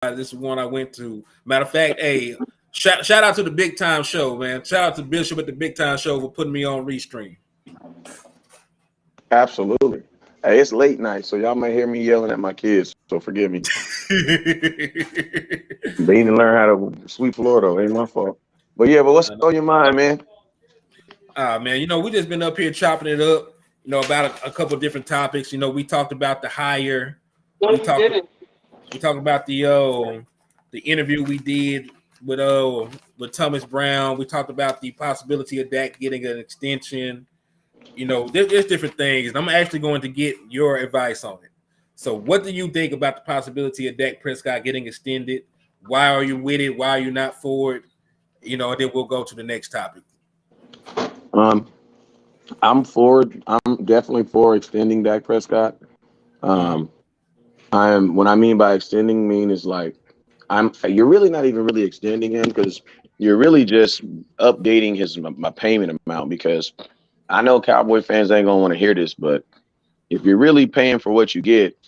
This is one I went to. Matter of fact, hey, shout out to the Big Time Show, man. Shout out to Bishop at the Big Time Show for putting me on Restream. Absolutely. Hey, it's late night, so y'all might hear me yelling at my kids, so forgive me. They need to learn how to sweep floor, though. Ain't my fault. But yeah, but what's on your mind, man? Man, we just been up here chopping it up, about a couple of different topics. We talked about the hire. We talked about the interview we did with Thomas Brown. We talked about the possibility of Dak getting an extension. There's different things, and I'm actually going to get your advice on it. So, what do you think about the possibility of Dak Prescott getting extended? Why are you with it? Why are you not for it? And then we'll go to the next topic. I'm definitely for extending Dak Prescott. What I mean by extending is like you're really not even really extending him, because you're really just updating my payment amount, because I know Cowboy fans ain't gonna want to hear this, but if you're really paying for what you get,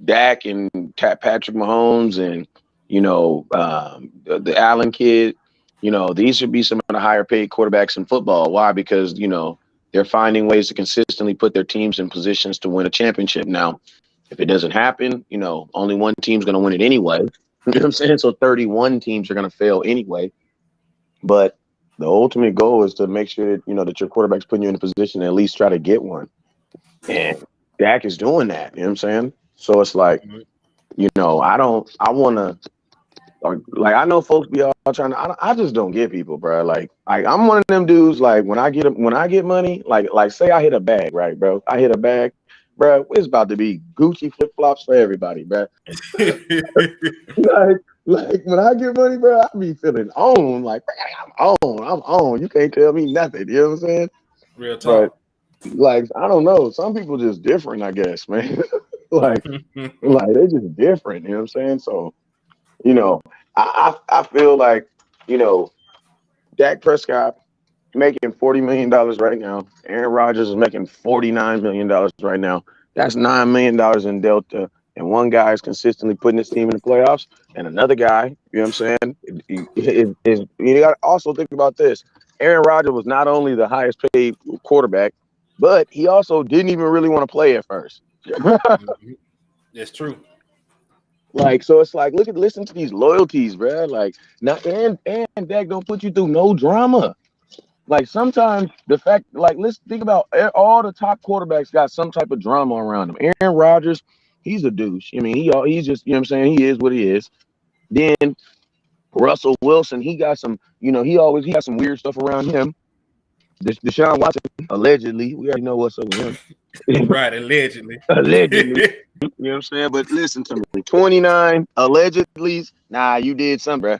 Dak and Patrick Mahomes and the Allen kid, these should be some of the higher paid quarterbacks in football. Why? Because they're finding ways to consistently put their teams in positions to win a championship. Now, if it doesn't happen, only one team's going to win it anyway. You know what I'm saying? So 31 teams are going to fail anyway. But the ultimate goal is to make sure that, that your quarterback's putting you in a position to at least try to get one. And Dak is doing that. You know what I'm saying? So it's like, I know folks be all trying to. I just don't get people, bro. Like I'm one of them dudes. Like when I get money, like say I hit a bag, right, bro? I hit a bag, bro. It's about to be Gucci flip flops for everybody, bro. like when I get money, bro, I be feeling on. Like I'm on. You can't tell me nothing. You know what I'm saying? Real talk. But like I don't know. Some people just different, I guess, man. like they're just different. You know what I'm saying? So. I feel like, Dak Prescott making $40 million right now. Aaron Rodgers is making $49 million right now. That's $9 million in delta. And one guy is consistently putting his team in the playoffs. And another guy, you know what I'm saying, you got to also think about this. Aaron Rodgers was not only the highest paid quarterback, but he also didn't even really want to play at first. That's true. Like, so it's like, listen to these loyalties, bro. Like, now, and Dak don't put you through no drama. Like, sometimes the fact, like, let's think about all the top quarterbacks got some type of drama around them. Aaron Rodgers, he's a douche. I mean, he's just, you know what I'm saying? He is what he is. Then Russell Wilson, he got some, he got some weird stuff around him. Deshaun Watson, allegedly, we already know what's up with him. Right, allegedly. Allegedly. You know what I'm saying? But listen to me. 29 allegedly. Nah, you did something, bro.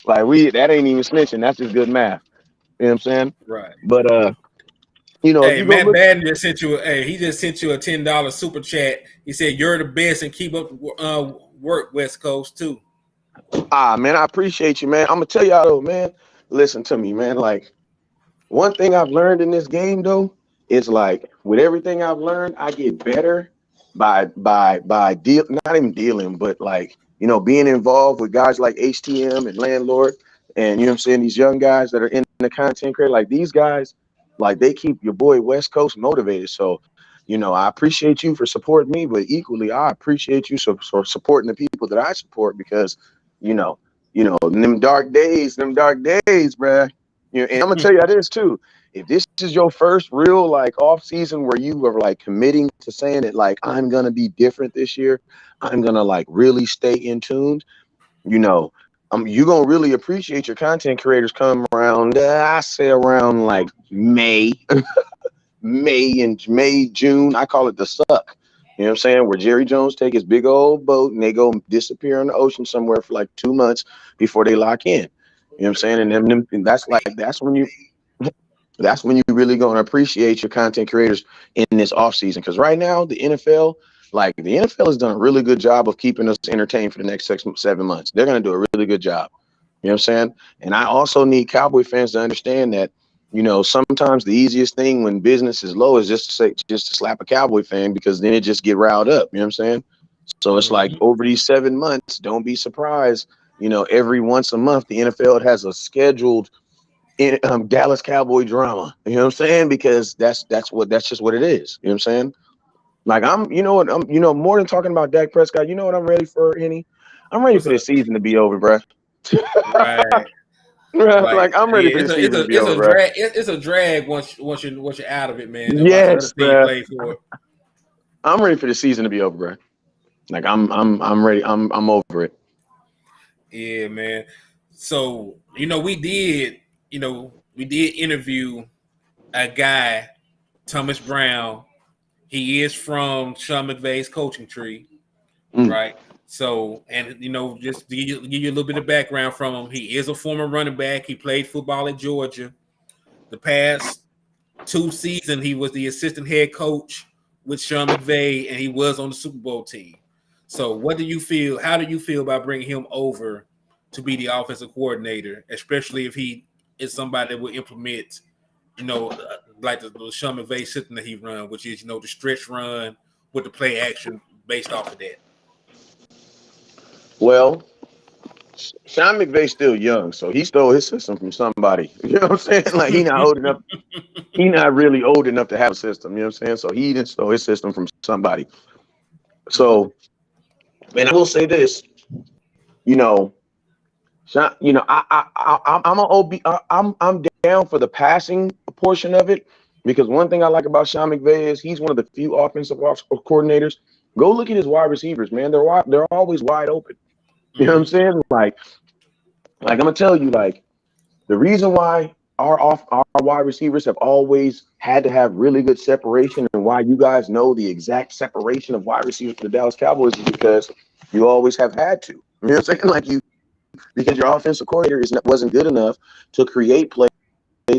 That ain't even snitching. That's just good math. You know what I'm saying? Right. But hey, Matt Baden just sent you he just sent you a $10 super chat. He said you're the best and keep up work, West Coast too. Man, I appreciate you, man. I'm gonna tell y'all though, man. Listen to me, man. Like, one thing I've learned in this game though, it's like with everything I've learned, I get better by not even dealing, but like, being involved with guys like HTM and Landlord and, you know what I'm saying, these young guys that are in the content creator, like these guys, like they keep your boy West Coast motivated. So, I appreciate you for supporting me, but equally, I appreciate you for supporting the people that I support, because, them dark days, bruh. And I'm gonna tell you this too. If this is your first real off season where you are committing to saying that I'm gonna be different this year, I'm gonna really stay in tuned, you're gonna really appreciate your content creators come around. I say around May, June. I call it the suck. You know what I'm saying? Where Jerry Jones take his big old boat and they go disappear in the ocean somewhere for 2 months before they lock in. You know what I'm saying? And that's when you really gonna appreciate your content creators in this off season. Because right now the NFL has done a really good job of keeping us entertained for the next 6-7 months. They're gonna do a really good job. You know what I'm saying? And I also need Cowboy fans to understand that, sometimes the easiest thing when business is low is just to slap a Cowboy fan, because then it just get riled up. You know what I'm saying? So it's like over these 7 months, don't be surprised. Every once a month, the NFL has a scheduled Dallas Cowboy drama. You know what I'm saying? Because that's just what it is. You know what I'm saying? Like I'm more than talking about Dak Prescott. You know what I'm ready for, Henny? I'm ready for this season to be over, bro. Right. Like I'm ready for this season to be over, bro. It's a drag once you're out of it, man. And watch Yes, another team bro. play for it. I'm ready for the season to be over, bro. Like I'm ready. I'm over it. Yeah, man. So we did interview a guy, Thomas Brown. He is from Sean McVay's coaching tree, right? So, and just to give you a little bit of background from him, he is a former running back. He played football at Georgia. The past 2 seasons, he was the assistant head coach with Sean McVay, and he was on the Super Bowl team. So, what do you feel? How do you feel about bringing him over to be the offensive coordinator, especially if he is somebody that will implement, like the Sean McVay system that he run, which is the stretch run with the play action based off of that? Well, Sean McVay's still young, so he stole his system from somebody. You know what I'm saying? Like he's not old enough. He's not really old enough to have a system. You know what I'm saying? So he didn't stole his system from somebody. So, and I will say this, Sean, I'm down for the passing portion of it, because one thing I like about Sean McVay is he's one of the few offensive coordinators. Go look at his wide receivers, man. They're always wide open. You know what I'm saying? Like I'm gonna tell you, like the reason why our wide receivers have always had to have really good separation, and why you guys know the exact separation of wide receivers for the Dallas Cowboys, is because you always have had to. You know what I'm saying? Because your offensive coordinator wasn't good enough to create plays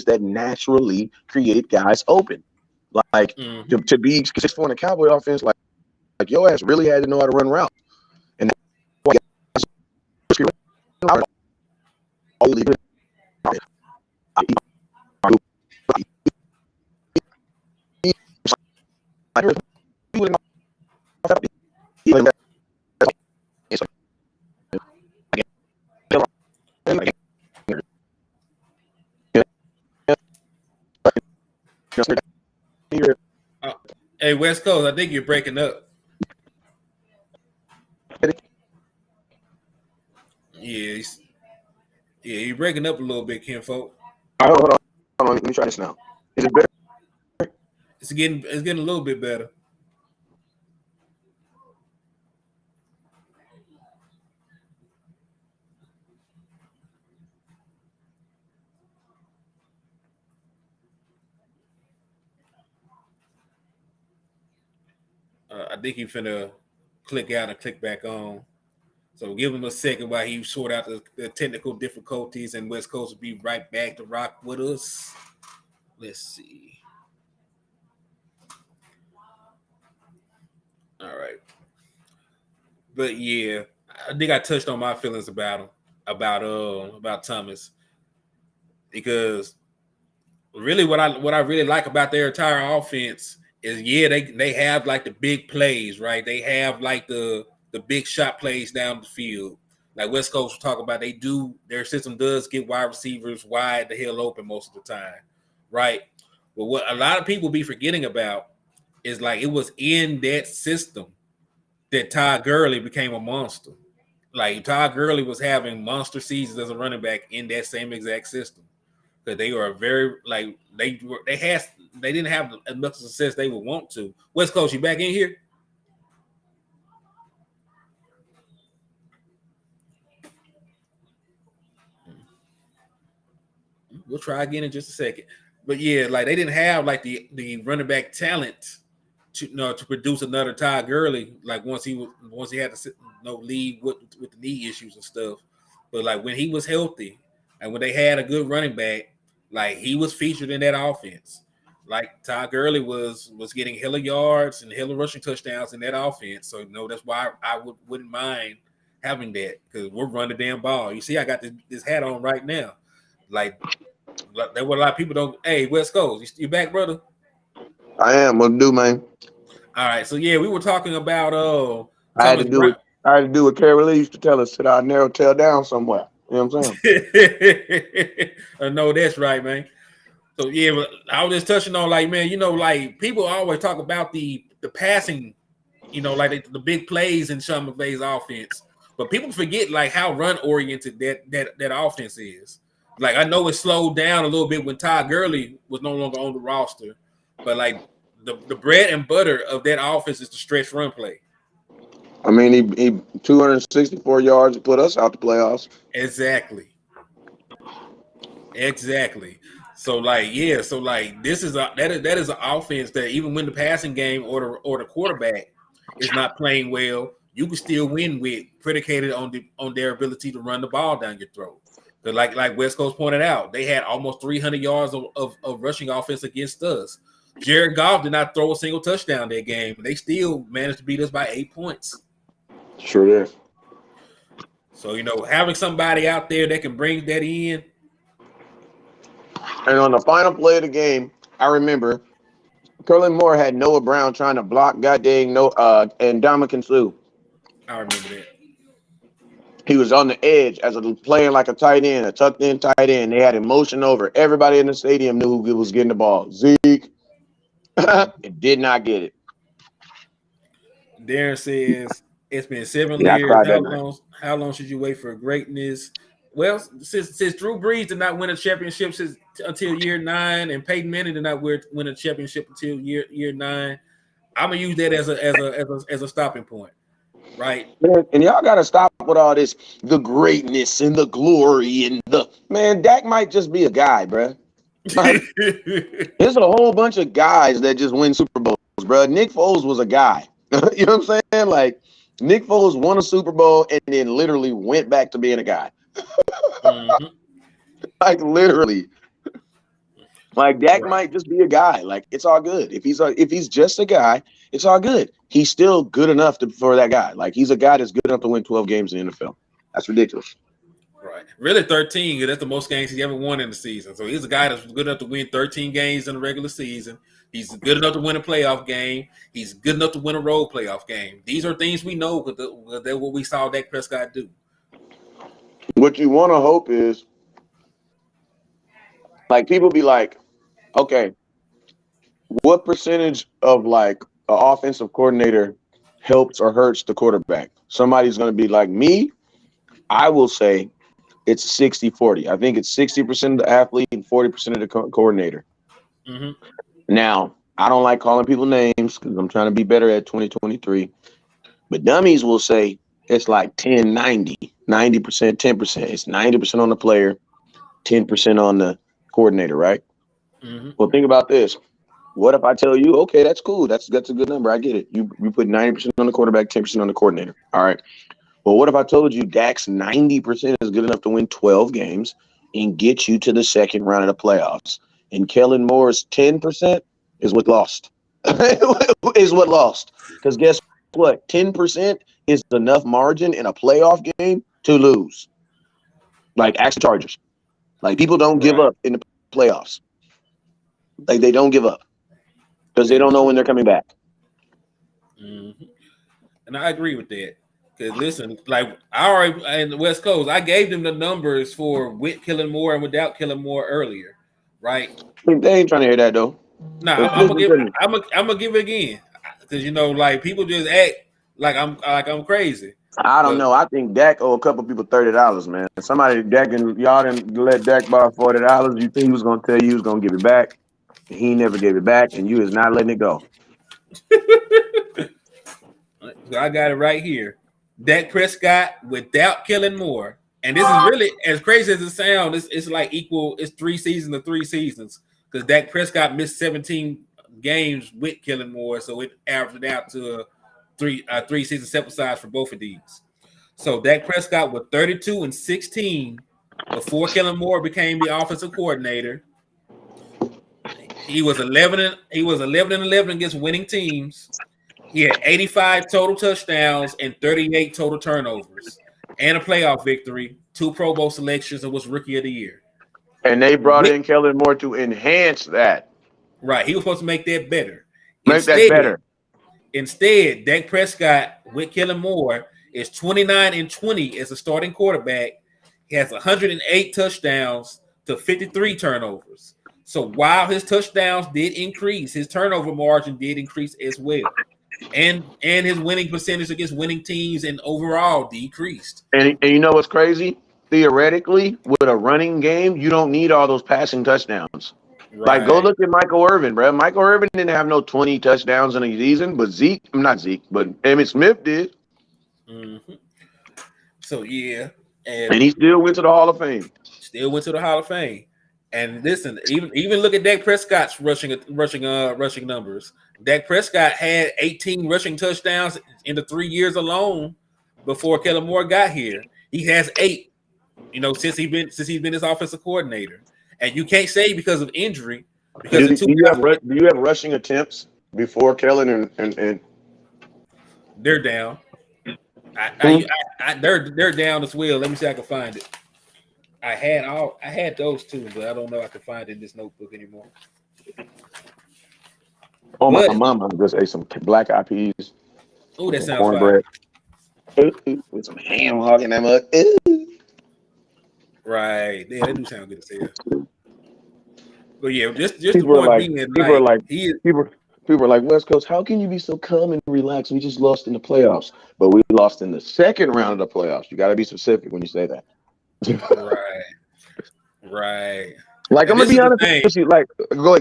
that naturally create guys open. Like to be successful in a Cowboy offense, like your ass really had to know how to run routes. And Hey, West Coast, I think you're breaking up. Yeah, you're breaking up a little bit, Kinfolk. Hold on. Let me try this now. Is it better? It's getting a little bit better. I think he's finna click out and click back on. So give him a second while he sort out the technical difficulties, and West Coast will be right back to rock with us. Let's see. All right. But yeah, I think I touched on my feelings about him, about Thomas, because really what I really like about their entire offense is, they have like the big plays, right? They have like the big shot plays down the field. Like West Coast will talk about, their system does get wide receivers wide the hell open most of the time, right? But what a lot of people be forgetting about is, like, it was in that system that Todd Gurley became a monster. Like, Todd Gurley was having monster seasons as a running back in that same exact system. Because they were very, like, they didn't have as much success they would want to. West Coast, you back in here? We'll try again in just a second. But yeah, like, they didn't have like the running back talent to produce another Todd Gurley. Like once he had to leave with the knee issues and stuff. But like when he was healthy and when they had a good running back, like he was featured in that offense. Like Todd Gurley was getting hella yards and hella rushing touchdowns in that offense. So that's why I wouldn't mind having that, because we're running the damn ball. You see, I got this hat on right now. Like, there were a lot of people don't. Hey, West Coast, you back, brother? I am. What to do, man? All right. So yeah, we were talking about I had to Thomas do Brown. it. I had to do what Carol Lee used to tell us: sit our narrow tail down somewhere. You know what I'm saying? I know that's right, man. So yeah, but I was just touching on like, man, like people always talk about the passing, like the big plays in Sean McVay's offense, but people forget like how run oriented that offense is. Like I know it slowed down a little bit when Todd Gurley was no longer on the roster, but like the bread and butter of that offense is the stretch run play. I mean, he 264 yards to put us out the playoffs. Exactly. So like, yeah, so like this is that is an offense that even when the passing game or the quarterback is not playing well, you can still win with, predicated on their ability to run the ball down your throat. But like West Coast pointed out, they had almost 300 yards of rushing offense against us. Jared Goff did not throw a single touchdown that game, and they still managed to beat us by 8 points. Sure is. So having somebody out there that can bring that in. And on the final play of the game, I remember Kellen Moore had Noah Brown trying to block goddamn and Dominican Sue. I remember that. He was on the edge playing like a tight end, a tucked in tight end. They had him motion over. Everybody in the stadium knew who was getting the ball. Zeke it did not get it. Darren says it's been 7 Yeah, I years. cried that night. How long should you wait for greatness? Well, since Drew Brees did not win a championship until year 9, and Peyton Manning did not win a championship until year 9, I'm gonna use that as a stopping point, right? And y'all gotta stop with all this, the greatness and the glory and Dak might just be a guy, bro. Like, there's a whole bunch of guys that just win Super Bowls, bro. Nick Foles was a guy. You know what I'm saying? Like, Nick Foles won a Super Bowl and then literally went back to being a guy. Mm-hmm. Like, literally. Like, Dak might just be a guy. Like, it's all good. If he's just a guy, it's all good. He's still good enough for that guy. Like, he's a guy that's good enough to win 12 games in the NFL. That's ridiculous. Right. Really 13, because that's the most games he's ever won in the season. So he's a guy that's good enough to win 13 games in the regular season. He's good enough to win a playoff game. He's good enough to win a road playoff game. These are things we know because they're what we saw Dak Prescott do. What you want to hope is, like, people be like, okay, what percentage of like an offensive coordinator helps or hurts the quarterback? Somebody's going to be like me. I will say it's 60-40. I think it's 60% of the athlete and 40% of the coordinator. Mm-hmm. Now, I don't like calling people names because I'm trying to be better at 2023. But dummies will say it's like 10-90, 90%, 10%. It's 90% on the player, 10% on the coordinator, right? Mm-hmm. Well, think about this. What if I tell you, okay, that's cool. That's a good number. I get it. You put 90% on the quarterback, 10% on the coordinator. All right. Well, what if I told you Dak's 90% is good enough to win 12 games and get you to the second round of the playoffs? And Kellen Moore's 10% is what lost. Is what lost. Because guess what? 10% is enough margin in a playoff game to lose. Like, ask the Chargers. Like, people don't give up in the playoffs. Like, they don't give up because they don't know when they're coming back. Mm-hmm. And I agree with that. Because listen, like I already in the West Coast, I gave them the numbers for with Kellen Moore and without Kellen Moore earlier, right? They ain't trying to hear that though. Nah, I'm gonna give it again because like people just act like I'm crazy. I don't know. I think Dak owe a couple people $30, man. Somebody y'all didn't let Dak borrow $40. You think he was gonna tell you he was gonna give it back? He never gave it back, and you is not letting it go. So I got it right here. Dak Prescott without Kellen Moore, and this is really as crazy as it sounds. It's like equal. It's 3 seasons to 3 seasons because Dak Prescott missed 17 games with Kellen Moore, so it averaged out to three season sample size for both of these. So Dak Prescott with 32-16 before Kellen Moore became the offensive coordinator. He was 11-11 against winning teams. He had 85 total touchdowns and 38 total turnovers, and a playoff victory, 2 Pro Bowl selections, and was Rookie of the Year. And they brought in Kellen Moore to enhance that. Right, he was supposed to make that better. Make that better. Instead, Dak Prescott with Kellen Moore is 29-20 as a starting quarterback. He has 108 touchdowns to 53 turnovers. So while his touchdowns did increase, his turnover margin did increase as well. And his winning percentage against winning teams and overall decreased. And you know what's crazy? Theoretically, with a running game, you don't need all those passing touchdowns. Like, go Right. look at Michael Irvin, bro. Michael Irvin didn't have no 20 touchdowns in a season, but not Zeke, but Emmitt Smith did. Mm-hmm. So, yeah. And he still went to the Hall of Fame. Still went to the Hall of Fame. And listen, even look at Dak Prescott's rushing numbers. Dak Prescott had 18 rushing touchdowns in the 3 years alone before Kellen Moore got here. He has 8, since he's been his offensive coordinator. And you can't say because of injury. Because do you have rushing attempts before Kellen and they're down. They're down as well. Let me see if I can find it. I had those too, but I don't know if I can find it in this notebook anymore. Oh, my mama just ate some black eyed peas. Oh, that sounds cornbread with some ham hog in that mug. Right. Yeah, that do sound good to say. But yeah, just the People point being, people are like, West Coast, how can you be so calm and relaxed? We just lost in the playoffs, but we lost in the second round of the playoffs. You got to be specific when you say that. Right. Like, I'm gonna be honest with you. Like, go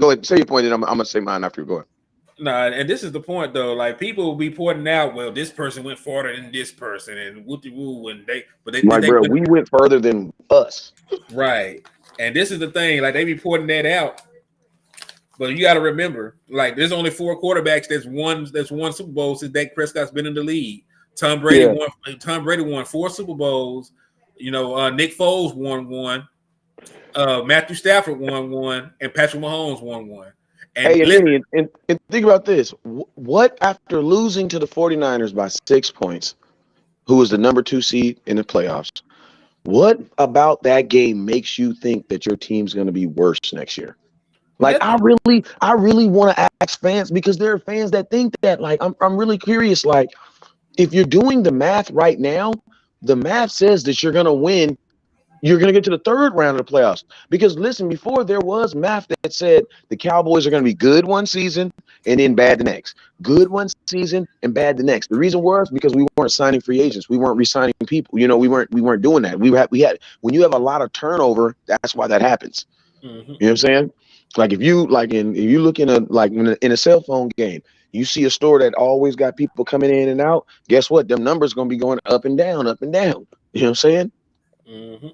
ahead. Say your point, and I'm gonna say mine after you go ahead. Nah, and this is the point though. Like, people will be pointing out, well, this person went farther than this person, and whoopty woo, and we went further than us. Right. And this is the thing. Like, they be pointing that out, but you got to remember, like, there's only 4 quarterbacks that's won Super Bowl since Dak Prescott's been in the league. Tom Brady won 4 Super Bowls. Nick Foles won 1. Matthew Stafford won 1, and Patrick Mahomes won 1. And think about this. What after losing to the 49ers by 6 points, who was the number 2 seed in the playoffs, what about that game makes you think that your team's going to be worse next year? Like, I really want to ask fans, because there are fans that think that. Like, I'm really curious. Like, if you're doing the math right now, the math says that you're going to win. You're going to get to the 3rd round of the playoffs. Because, listen, before there was math that said the Cowboys are going to be good one season and then bad the next. Good one season and bad the next. The reason was because we weren't signing free agents. We weren't re-signing people. We weren't doing that. We had when you have a lot of turnover, that's why that happens. Mm-hmm. You know what I'm saying? Like, if you look in a cell phone game, you see a store that always got people coming in and out. Guess what? Them numbers going to be going up and down, up and down. You know what I'm saying? Mm-hmm.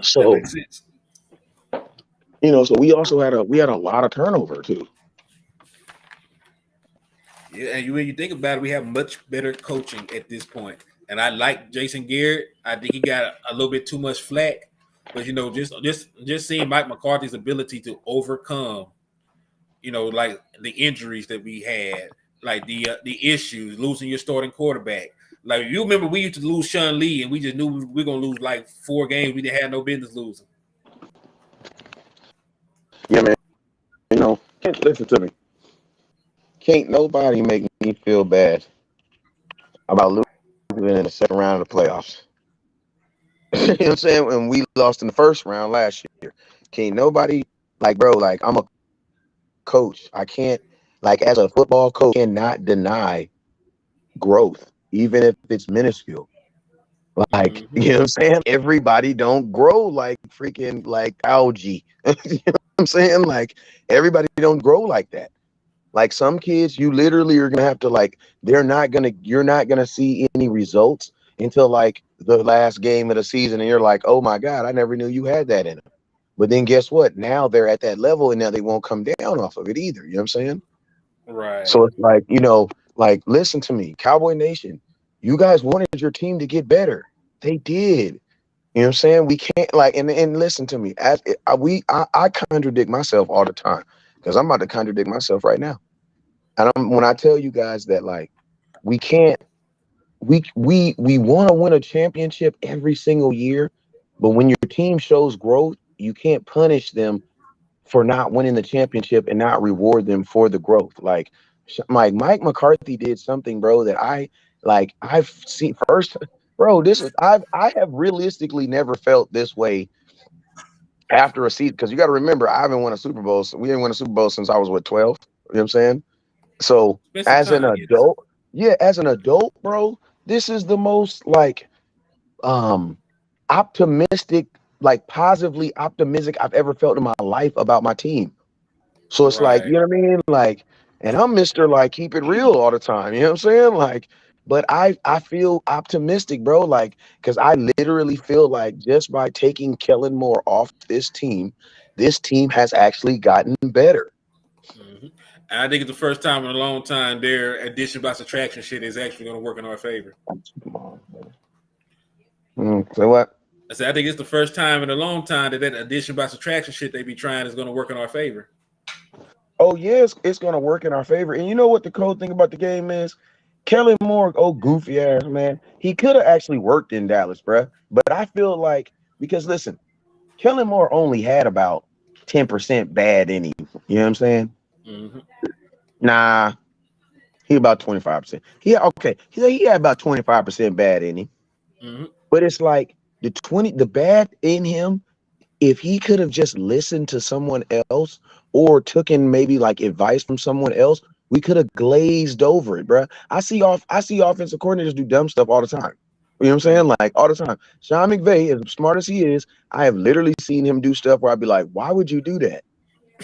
So that makes sense. So we also had a lot of turnover too. Yeah, and when you think about it, we have much better coaching at this point. And I like Jason Garrett. I think he got a little bit too much flack, but just seeing Mike McCarthy's ability to overcome, like the injuries that we had, like the issues, losing your starting quarterback. Like, you remember we used to lose Sean Lee, and we just knew we were gonna lose like 4 games we didn't have no business losing. Yeah, man. Listen to me. Can't nobody make me feel bad about losing in the second round of the playoffs. You know what I'm saying? When we lost in the first round last year, can't nobody, like, bro, like, I'm a coach. I can't, like, as a football coach, cannot deny growth, even if it's minuscule. Like, Mm-hmm. you know what I'm saying? Everybody don't grow like freaking like algae. You know what I'm saying? Like, everybody don't grow like that. Like, some kids, you literally are gonna have to, like, you're not gonna see any results until like the last game of the season, and you're like, oh my God, I never knew you had that in them. But then guess what? Now they're at that level, and now they won't come down off of it either. You know what I'm saying? Right. So it's like, like, listen to me, Cowboy Nation. You guys wanted your team to get better. They did. You know what I'm saying? We can't, like, and listen to me. I contradict myself all the time, because I'm about to contradict myself right now. And when I tell you guys that, like, we can't, we want to win a championship every single year, but when your team shows growth, you can't punish them for not winning the championship and not reward them for the growth. Like, Mike McCarthy did something, bro, that I've seen first, bro. I have realistically never felt this way after a season, because you got to remember I haven't won a Super Bowl. So we didn't win a Super Bowl since I was 12. You know what I'm saying? So Spend some as an time, yes. adult, yeah, as an adult, bro, this is the most um optimistic, like positively optimistic I've ever felt in my life about my team. So it's like, you Right. know what I mean? Like, and I'm Mr. Like keep it real all the time. You know what I'm saying? Like, but I feel optimistic, bro. Like, because I literally feel like just by taking Kellen Moore off this team has actually gotten better. Mm-hmm. And I think it's the first time in a long time their addition by subtraction shit is actually going to work in our favor. Come on, so what? I said I think it's the first time in a long time that addition by subtraction shit they be trying is going to work in our favor. Oh, yes, it's gonna work in our favor. And you know what the cool thing about the game is? Kellen Moore, oh goofy ass man, he could have actually worked in Dallas, bruh. But I feel like because listen, Kellen Moore only had about 10% bad in him. You know what I'm saying? Mm-hmm. Nah, he about 25%. He had about 25% bad in him. Mm-hmm. But it's like the bad in him, if he could have just listened to someone else or took in maybe like advice from someone else, we could have glazed over it, bro. I see offensive coordinators do dumb stuff all the time. You know what I'm saying? Like all the time. Sean McVay, as smart as he is, I have literally seen him do stuff where I'd be like, why would you do that?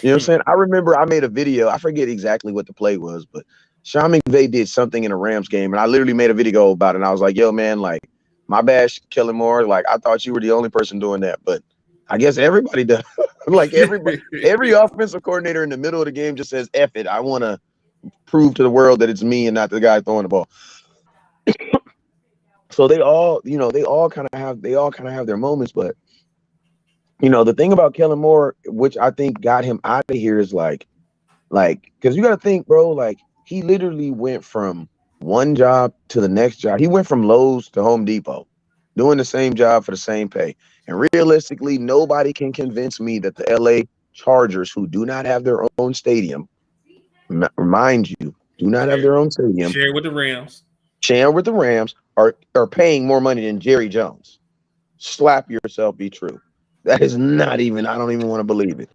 You know what I'm saying? I remember I made a video. I forget exactly what the play was, but Sean McVay did something in a Rams game, and I literally made a video about it. And I was like, yo, man, like, my bad, Kellen Moore. Like, I thought you were the only person doing that, but I guess everybody does. Like, every offensive coordinator in the middle of the game just says, F it. I want to prove to the world that it's me and not the guy throwing the ball. So they all, they all kind of have their moments, but the thing about Kellen Moore, which I think got him out of here, is because you got to think, bro, like he literally went from one job to the next job. He went from Lowe's to Home Depot, doing the same job for the same pay. And realistically, nobody can convince me that the LA Chargers, who do not have their own stadium, mind you, do not have their own stadium, Share with the Rams. sharing with the Rams, are paying more money than Jerry Jones. Slap yourself, be true. That is not even, I don't even want to believe it.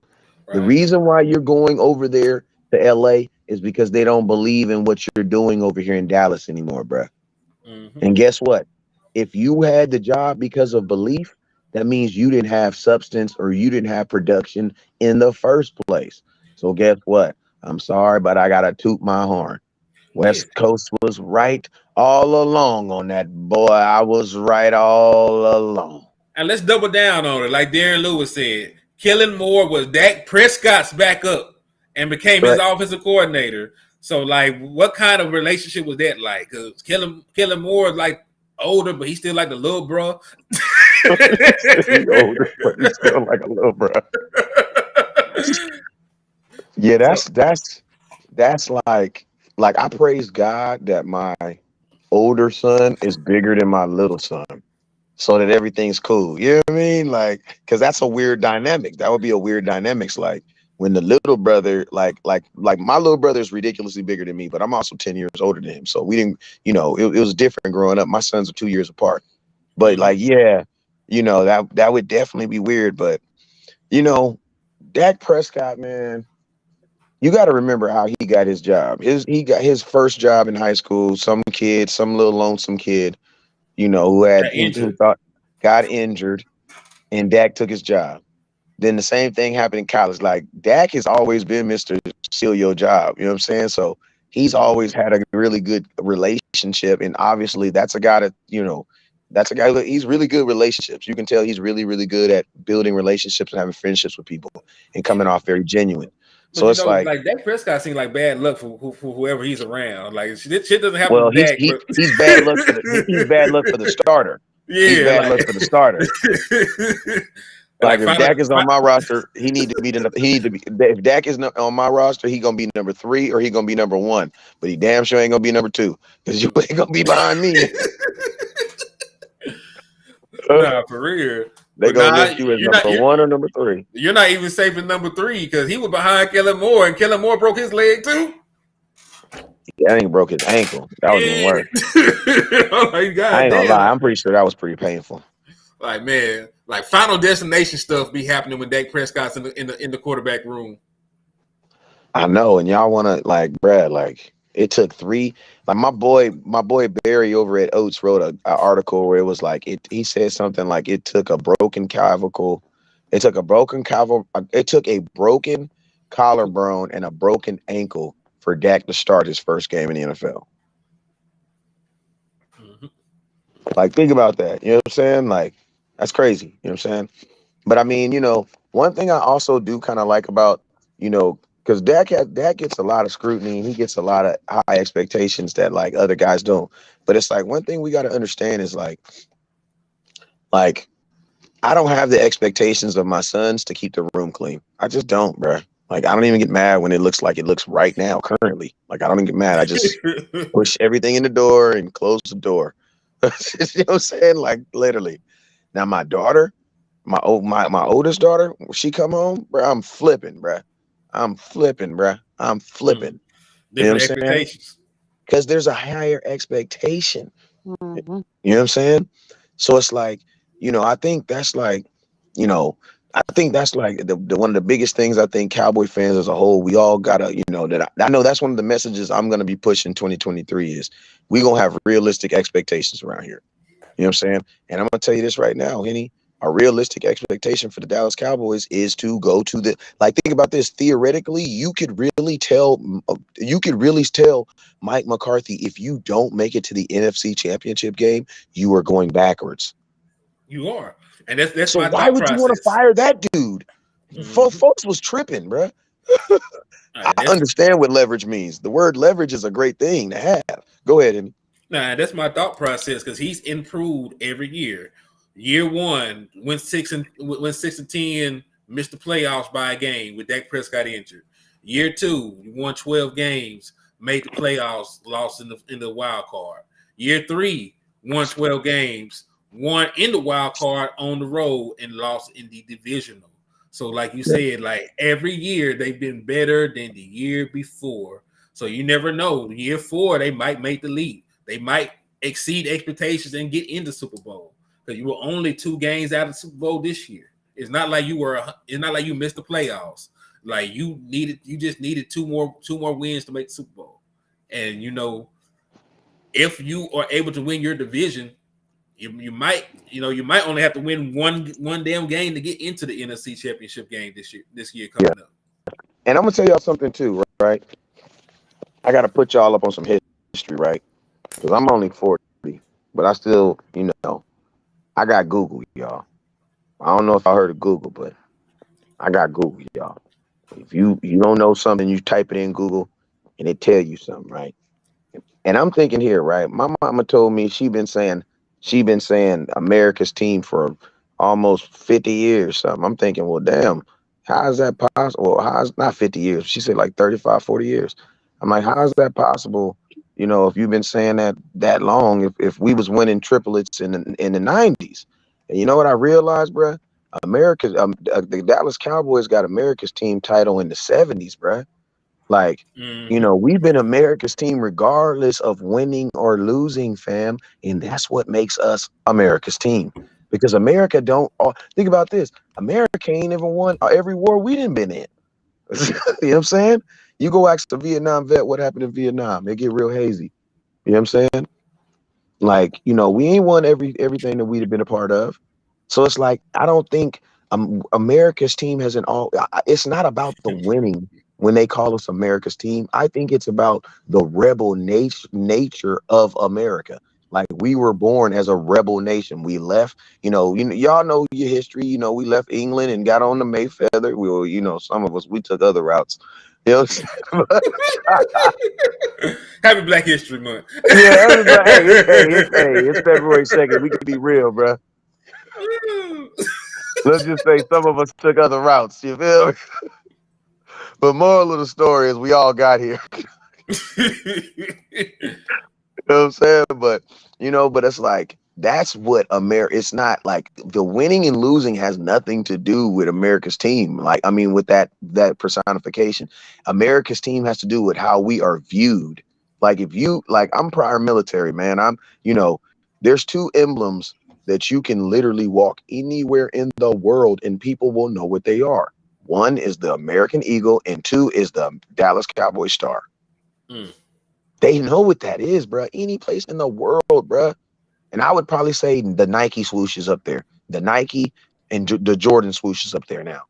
The Right. reason why you're going over there to LA is because they don't believe in what you're doing over here in Dallas anymore, bruh. Mm-hmm. And guess what? If you had the job because of belief, that means you didn't have substance or you didn't have production in the first place. So guess what? I'm sorry, but I gotta toot my horn. Yeah. West Coast was right all along on that, boy. I was right all along. And let's double down on it. Like Darren Lewis said, Kellen Moore was Dak Prescott's backup and became his Right. offensive coordinator. So, like, what kind of relationship was that like? Because Kellen Moore is like older, but he's still like the little bro. He's older, but he's still like a little bro. Yeah, So, that's like I praise God that my older son is bigger than my little son, so that everything's cool. You know what I mean? Like, because that's a weird dynamic. That would be a weird dynamics. Like when the little brother, like my little brother is ridiculously bigger than me, but I'm also 10 years older than him. So we didn't, it was different growing up. My sons are 2 years apart, but mm-hmm. like, yeah, that would definitely be weird. But Dak Prescott, man. You got to remember how he got his job. He got his first job in high school. Some kid, some little lonesome kid, Got who injured. thought got injured, and Dak took his job. Then the same thing happened in college. Like Dak has always been Mr. Steal your job. You know what I'm saying? So he's always Mm-hmm. had a really good relationship, and obviously that's a guy that he's really good relationships. You can tell he's really really good at building relationships and having friendships with people and coming Yeah. off very genuine. But So it's like, like Dak Prescott seems like bad luck for whoever he's around. Like shit doesn't happen well, to Dak, but he's bad luck for he's bad luck for the starter. He's yeah, bad like luck for the starter. Like like if Dak is on my roster, he need to be if Dak is on my roster, he gonna be number 3 or he gonna be number 1. But he damn sure ain't gonna be number 2 because you ain't gonna be behind me. nah, for real. They But gonna nah, list you as number 1 or number 3. you're not even safe in number 3 because he was behind Kellen Moore and Kellen Moore broke his leg too. That ain't broke his ankle. That was even Yeah. worse. I'm like, I God ain't gonna lie. damn. I'm pretty sure that was pretty painful. Like, man, like Final Destination stuff be happening when Dak Prescott's in the quarterback room. I know, and y'all want to like, Brad, like it took 3. Like my boy Barry over at Oates wrote a article where it was like he said something like it took a broken clavicle, it took a broken collarbone and a broken ankle for Dak to start his first game in the NFL. Mhm. Like, think about that. You know what I'm saying? Like, that's crazy. You know what I'm saying? But I mean, one thing I also do kind of like about, because Dak gets a lot of scrutiny. He gets a lot of high expectations that like other guys don't. But it's like one thing we got to understand is like I don't have the expectations of my sons to keep the room clean. I just don't, bro. Like I don't even get mad when it looks like it looks right now currently. Like I don't even get mad. I just push everything in the door and close the door. You know what I'm saying? Like literally. Now my daughter, my oldest daughter, when she come home, bro, I'm flipping, bro. I'm flipping, bro. I'm flipping. You know what Different I'm saying? expectations. Because there's a higher expectation. Mm-hmm. You know what I'm saying? So it's like, I think that's like, you know, I think that's like the one of the biggest things I think Cowboy fans as a whole, we all gotta, that I know that's one of the messages I'm gonna be pushing 2023 is we gonna have realistic expectations around here. You know what I'm saying? And I'm gonna tell you this right now, Henny. A realistic expectation for the Dallas Cowboys is to go to think about this. Theoretically, you could really tell Mike McCarthy if you don't make it to the NFC Championship game, you are going backwards. You are, and that's So my why thought would you want to process. fire that dude? Mhm. Folks was tripping, bro. I That's understand what leverage means. The word leverage is a great thing to have. Go ahead, Henny. that's my thought process because he's improved every year. Year one, went 6-10, missed the playoffs by a game with Dak Prescott injured. Year two, you won 12 games, made the playoffs, lost in the wild card. Year three, won 12 games, won in the wild card on the road and lost in the divisional. So, like you Yeah. said, like every year they've been better than the year before. So you never know. Year four, they might make the leap. They might exceed expectations and get into Super Bowl because you were only 2 games out of the Super Bowl this year. It's not like It's not like you missed the playoffs. Like you just needed two more wins to make the Super Bowl. And if you are able to win your division, you might only have to win one damn game to get into the NFC Championship game this year Yeah. coming up. And I'm gonna tell y'all something too, right? I gotta put y'all up on some history, right? Because I'm only 40, but I still, I got Google, y'all. I don't know if I heard of Google, but I got Google, y'all. If you don't know something, you type it in Google, and it tell you something, right? And I'm thinking here, right? My mama told me she been saying America's team for almost 50 years. Something. I'm thinking, well, damn, how is that possible? Well, how is not 50 years? She said like 35, 40 years. I'm like, how is that possible? If you've been saying that long, if we was winning triplets in the 90s. And you know what I realized, bruh? The Dallas Cowboys got America's team title in the 70s, bruh. Like, Mm-hmm. we've been America's team regardless of winning or losing, fam. And that's what makes us America's team. Because America don't think about this. America ain't even won every war we didn't been in. You know what I'm saying? You go ask the Vietnam vet what happened in Vietnam. They get real hazy. You know what I'm saying? Like, we ain't won everything that we'd have been a part of. So it's like, I don't think America's team has it's not about the winning when they call us America's team. I think it's about the rebel nature of America. Like we were born as a rebel nation. We left, y'all know your history. We left England and got on the Mayfeather. We were, some of us, we took other routes. You know what I'm saying? Happy Black History Month. Yeah, everybody. It's February 2nd. We can be real, bro. Let's just say some of us took other routes. You feel me? But moral of the story is we all got here. You know what I'm saying? But it's like that's what America. It's not like the winning and losing has nothing to do with America's team. Like I mean, with that personification, America's team has to do with how we are viewed. Like if you like, I'm prior military, man. There's two emblems that you can literally walk anywhere in the world and people will know what they are. One is the American Eagle and two is the Dallas Cowboy Star. They know what that is, bro. Any place in the world, bro. And I would probably say the Nike swoosh is up there. The Nike and the Jordan swoosh is up there now.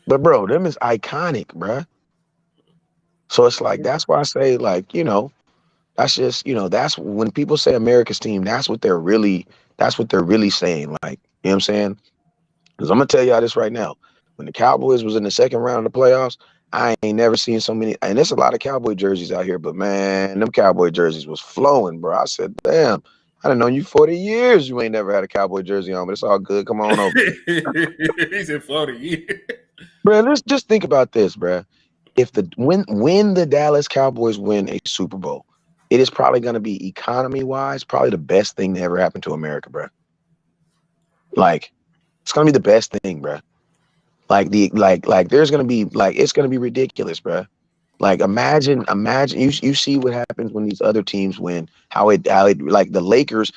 But bro, them is iconic, bro. So it's like, that's why I say, like, that's just, that's when people say America's team, that's what they're really saying. Like, you know what I'm saying? Because I'm gonna tell y'all this right now. When the Cowboys was in the second round of the playoffs, I ain't never seen so many, and there's a lot of Cowboy jerseys out here, but man, them Cowboy jerseys was flowing, bro. I said, damn, I done known you 40 years. You ain't never had a Cowboy jersey on, but it's all good. Come on over. He said 40 years. Bro, let's just think about this, bro. If when the Dallas Cowboys win a Super Bowl, it is probably going to be economy-wise, probably the best thing that ever happened to America, bro. Like, it's going to be the best thing, bro. Like there's going to be it's going to be ridiculous, bro. Like imagine you see what happens when these other teams win, how it like the Lakers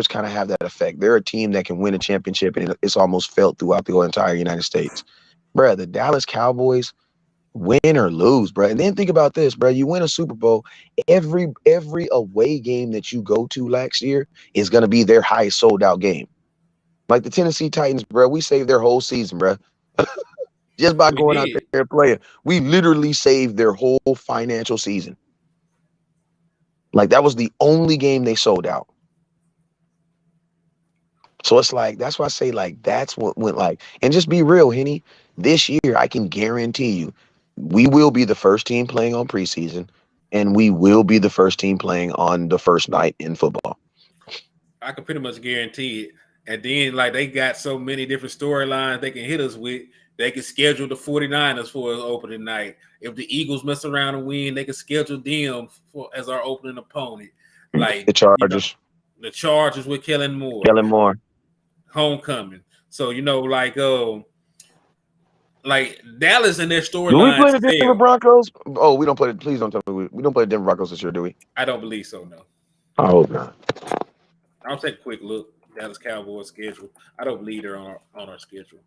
kind of have that effect. They're a team that can win a championship and it's almost felt throughout the whole entire United States. Bro, the Dallas Cowboys, win or lose, bro. And then think about this, bro. You win a Super Bowl, every away game that you go to last year is going to be their highest sold out game. Like the Tennessee Titans, bro, we saved their whole season, bro. Just by going out there and playing. We literally saved their whole financial season. Like that was the only game they sold out. So it's like, that's why I say, like, that's what went like, and just be real, Henny. This year, I can guarantee you, we will be the first team playing on preseason, and we will be the first team playing on the first night in football. I can pretty much guarantee it. And then, like, they got so many different storylines they can hit us with. They can schedule the 49ers for an opening night. If the Eagles mess around and win, they can schedule them as our opening opponent. Like the Chargers. The Chargers with Kellen Moore. Homecoming. So, like Dallas and their storyline. Do we play the Denver Broncos? Oh, we don't play it. Please don't tell me we don't play the Denver Broncos this year, do we? I don't believe so, no. I hope not. I'll take a quick look. Dallas Cowboys schedule. I don't believe they're on our schedule.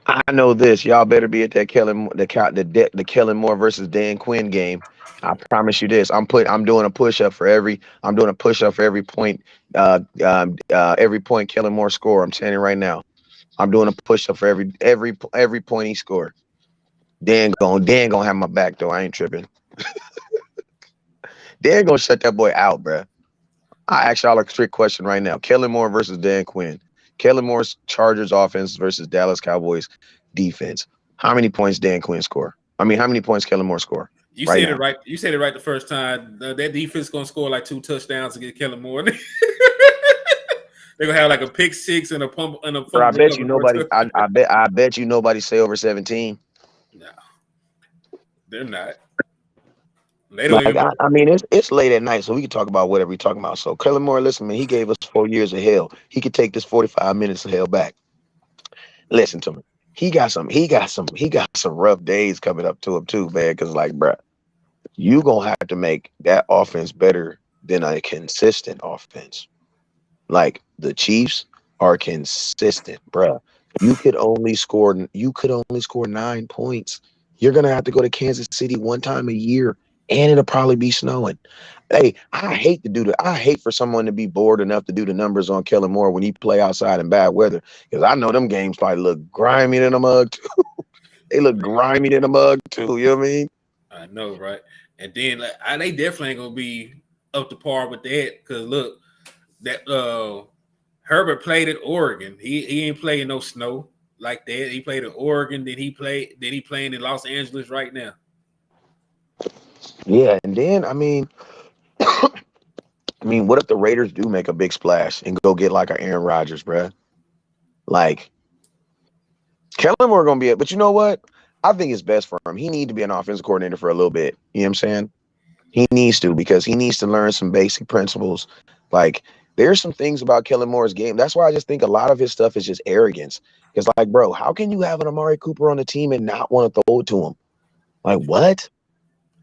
I know this. Y'all better be at that the Kellen Moore versus Dan Quinn game. I promise you this. I'm doing a push up for every point. Every point Kellen Moore score. I'm saying it right now. I'm doing a push up for every point he scored. Dan gonna have my back though. I ain't tripping. Dan gonna shut that boy out, bruh. I ask y'all a strict question right now. Kellen Moore versus Dan Quinn. Kellen Moore's Chargers offense versus Dallas Cowboys defense. How many points Dan Quinn score? I mean, how many points Kellen Moore score? You said it right. You said it right the first time. That defense is gonna score like 2 touchdowns to get Kellen Moore. They're gonna have like a pick six and a pump and a. I bet you nobody. I bet you nobody say over 17. No, they're not. They don't I mean, it's late at night, so we can talk about whatever we're talking about. So Kellen Moore, listen, man, he gave us 4 years of hell. He could take this 45 minutes of hell back. Listen to me. He got some rough days coming up to him too, man. Because like, bruh, you gonna have to make that offense better than a consistent offense. Like the Chiefs are consistent, bruh. You could only score 9 points. You're gonna have to go to Kansas City one time a year. And it'll probably be snowing. Hey, I hate for someone to be bored enough to do the numbers on Kellen Moore when he play outside in bad weather. Because I know them games probably look grimy in the mug too. They look grimy in the mug too. You know what I mean? I know, right? And then they definitely ain't gonna be up to par with that. Because look, that Herbert played at Oregon. He ain't playing no snow like that. He played at Oregon. Then he playing in Los Angeles right now. Yeah, and then I mean, what if the Raiders do make a big splash and go get like an Aaron Rodgers, bruh? Like, Kellen Moore gonna be it, but you know what? I think it's best for him. He need to be an offensive coordinator for a little bit. You know what I'm saying? He needs to, because he needs to learn some basic principles. Like, there's some things about Kellen Moore's game. That's why I just think a lot of his stuff is just arrogance. Because, like, bro, how can you have an Amari Cooper on the team and not want to throw it to him? Like, what?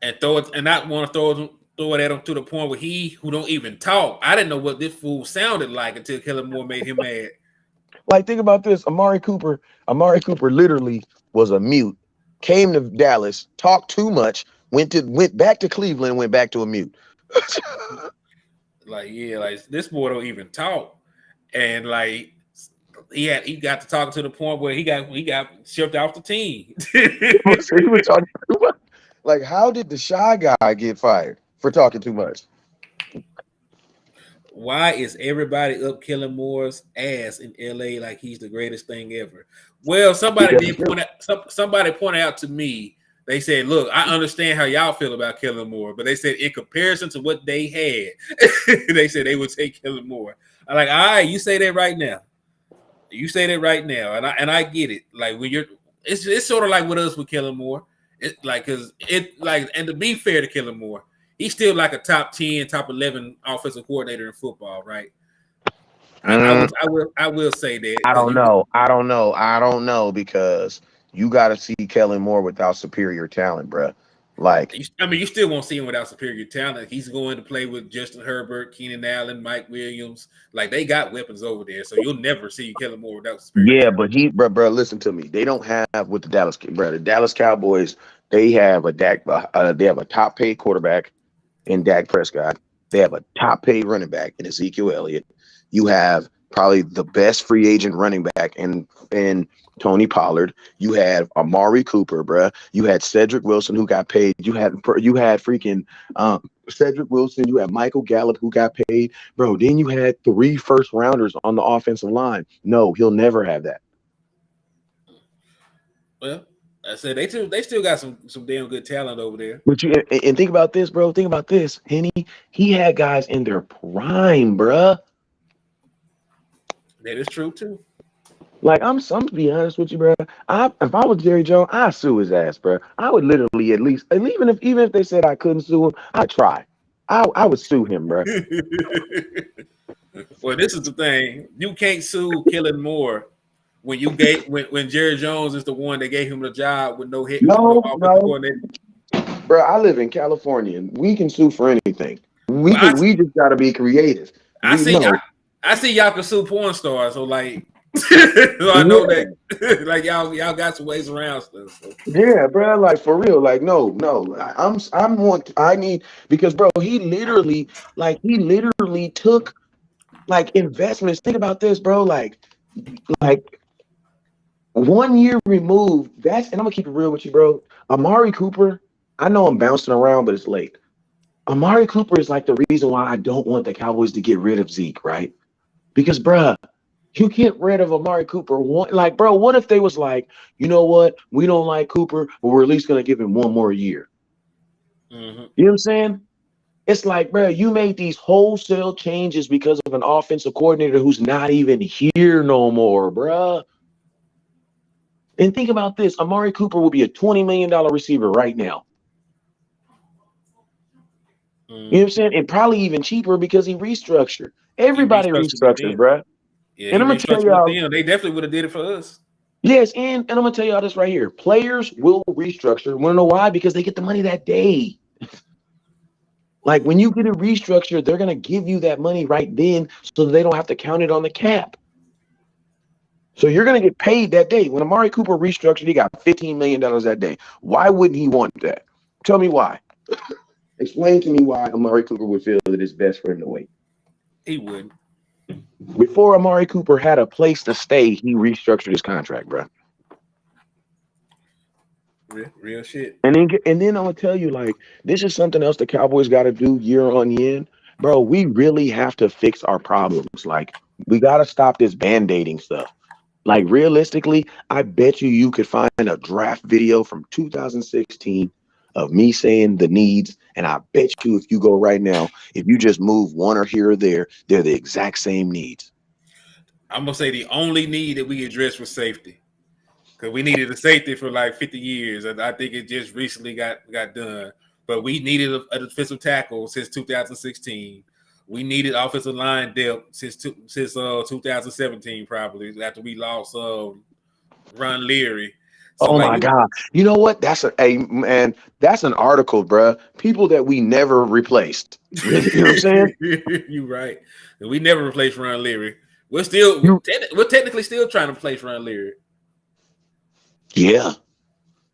and throw it and not want to throw it at him to the point where who don't even talk. I didn't know what this fool sounded like until Kellen Moore made him mad. Like, think about this. Amari Cooper literally was a mute, came to Dallas, talked too much, went back to Cleveland, went back to a mute. Like, yeah, like this boy don't even talk. And like he got to talking to the point where he got shipped off the team. He was talking too much. Like, how did the shy guy get fired for talking too much? Why is everybody up Kellen Moore's ass in LA like he's the greatest thing ever? Well, somebody pointed out to me. They said, "Look, I understand how y'all feel about Kellen Moore, but they said in comparison to what they had, they said they would take Kellen Moore." I'm like, "All right, you say that right now. You say that right now, and I get it. Like when it's sort of like with us with Kellen Moore. It like because it like and to be fair to Kellen Moore." He's still like a top 10, top 11 offensive coordinator in football, right? I will say that. I don't know because you got to see Kellen Moore without superior talent, bro. Like, you still won't see him without superior talent. He's going to play with Justin Herbert, Keenan Allen, Mike Williams. Like they got weapons over there, so you'll never see Kellen Moore without superior talent. But bro, listen to me. They don't have with the Dallas Cowboys. They have they have a top paid quarterback in Dak Prescott. They have a top paid running back in Ezekiel Elliott. You have probably the best free agent running back in Tony Pollard. You had Amari Cooper, bruh. You had Cedric Wilson who got paid. You had freaking Cedric Wilson. You had Michael Gallup who got paid, bro. Then you had 3 first rounders on the offensive line. No, he'll never have that. Well, I said they still got some damn good talent over there. But and think about this, bro. Think about this, Henny. He had guys in their prime, bruh. That is true too. Like I'm to be honest with you, bro. If I was Jerry Jones, I'd sue his ass, bro. I would literally at least, and even if they said I couldn't sue him, I'd try. I would sue him, bro. Well, this is the thing. You can't sue Kellen Moore when Jerry Jones is the one that gave him the job with no hit. No. Bro, I live in California, and we can sue for anything. We just gotta be creative. I see y'all can sue porn stars, so like so I know that like y'all got some ways around stuff. So. Yeah, bro, like for real, like no, I need because bro, he literally took like investments. Think about this, bro, like 1 year removed. And I'm gonna keep it real with you, bro. Amari Cooper, I know I'm bouncing around, but it's late. Amari Cooper is like the reason why I don't want the Cowboys to get rid of Zeke, right? Because, bruh, you get rid of Amari Cooper. Bro, what if they was like, you know what? We don't like Cooper, but we're at least going to give him 1 more year. Mm-hmm. You know what I'm saying? It's like, bro, you made these wholesale changes because of an offensive coordinator who's not even here no more, bruh. And think about this. Amari Cooper will be a $20 million receiver right now. You know what I'm saying? And probably even cheaper because he restructured. Everybody restructured, bro. Yeah, and I'm gonna tell y'all, they definitely would have did it for us. Yes, and I'm gonna tell y'all this right here. Players will restructure. Want to know why? Because they get the money that day. Like when you get a restructure, they're gonna give you that money right then, so they don't have to count it on the cap. So you're gonna get paid that day. When Amari Cooper restructured, he got $15 million that day. Why wouldn't he want that? Tell me why. Explain to me why Amari Cooper would feel that it's best for him to wait. He would. Before Amari Cooper had a place to stay, he restructured his contract, bro. Real shit. And then I'm gonna tell you, like, this is something else the Cowboys got to do year on year, bro. We really have to fix our problems. Like, we got to stop this band-aiding stuff. Like, realistically, I bet you could find a draft video from 2016 of me saying the needs, and I bet you if you go right now, if you just move one or here or there, they're the exact same needs. I'm gonna say the only need that we addressed was safety, because we needed a safety for like 50 years, and I think it just recently got done. But we needed a defensive tackle since 2016. We needed offensive line depth since 2017, probably after we lost Ron Leary. So Oh like my God. You know what? That's man, that's an article, bruh. People that we never replaced. You know what I'm saying? you right. And we never replaced Ron Leary. We're technically still trying to replace Ron Leary. Yeah.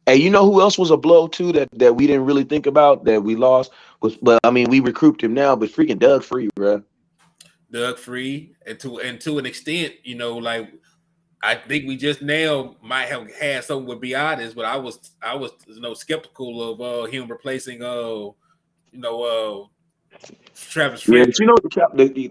Hey, you know who else was a blow too that we didn't really think about that we lost but I mean we recouped him now, but freaking Doug Free, bruh. Doug Free, and to an extent, like I think we just now might have had something with Be Honest, but I was skeptical of him replacing Travis Yeah, but you Frederick. know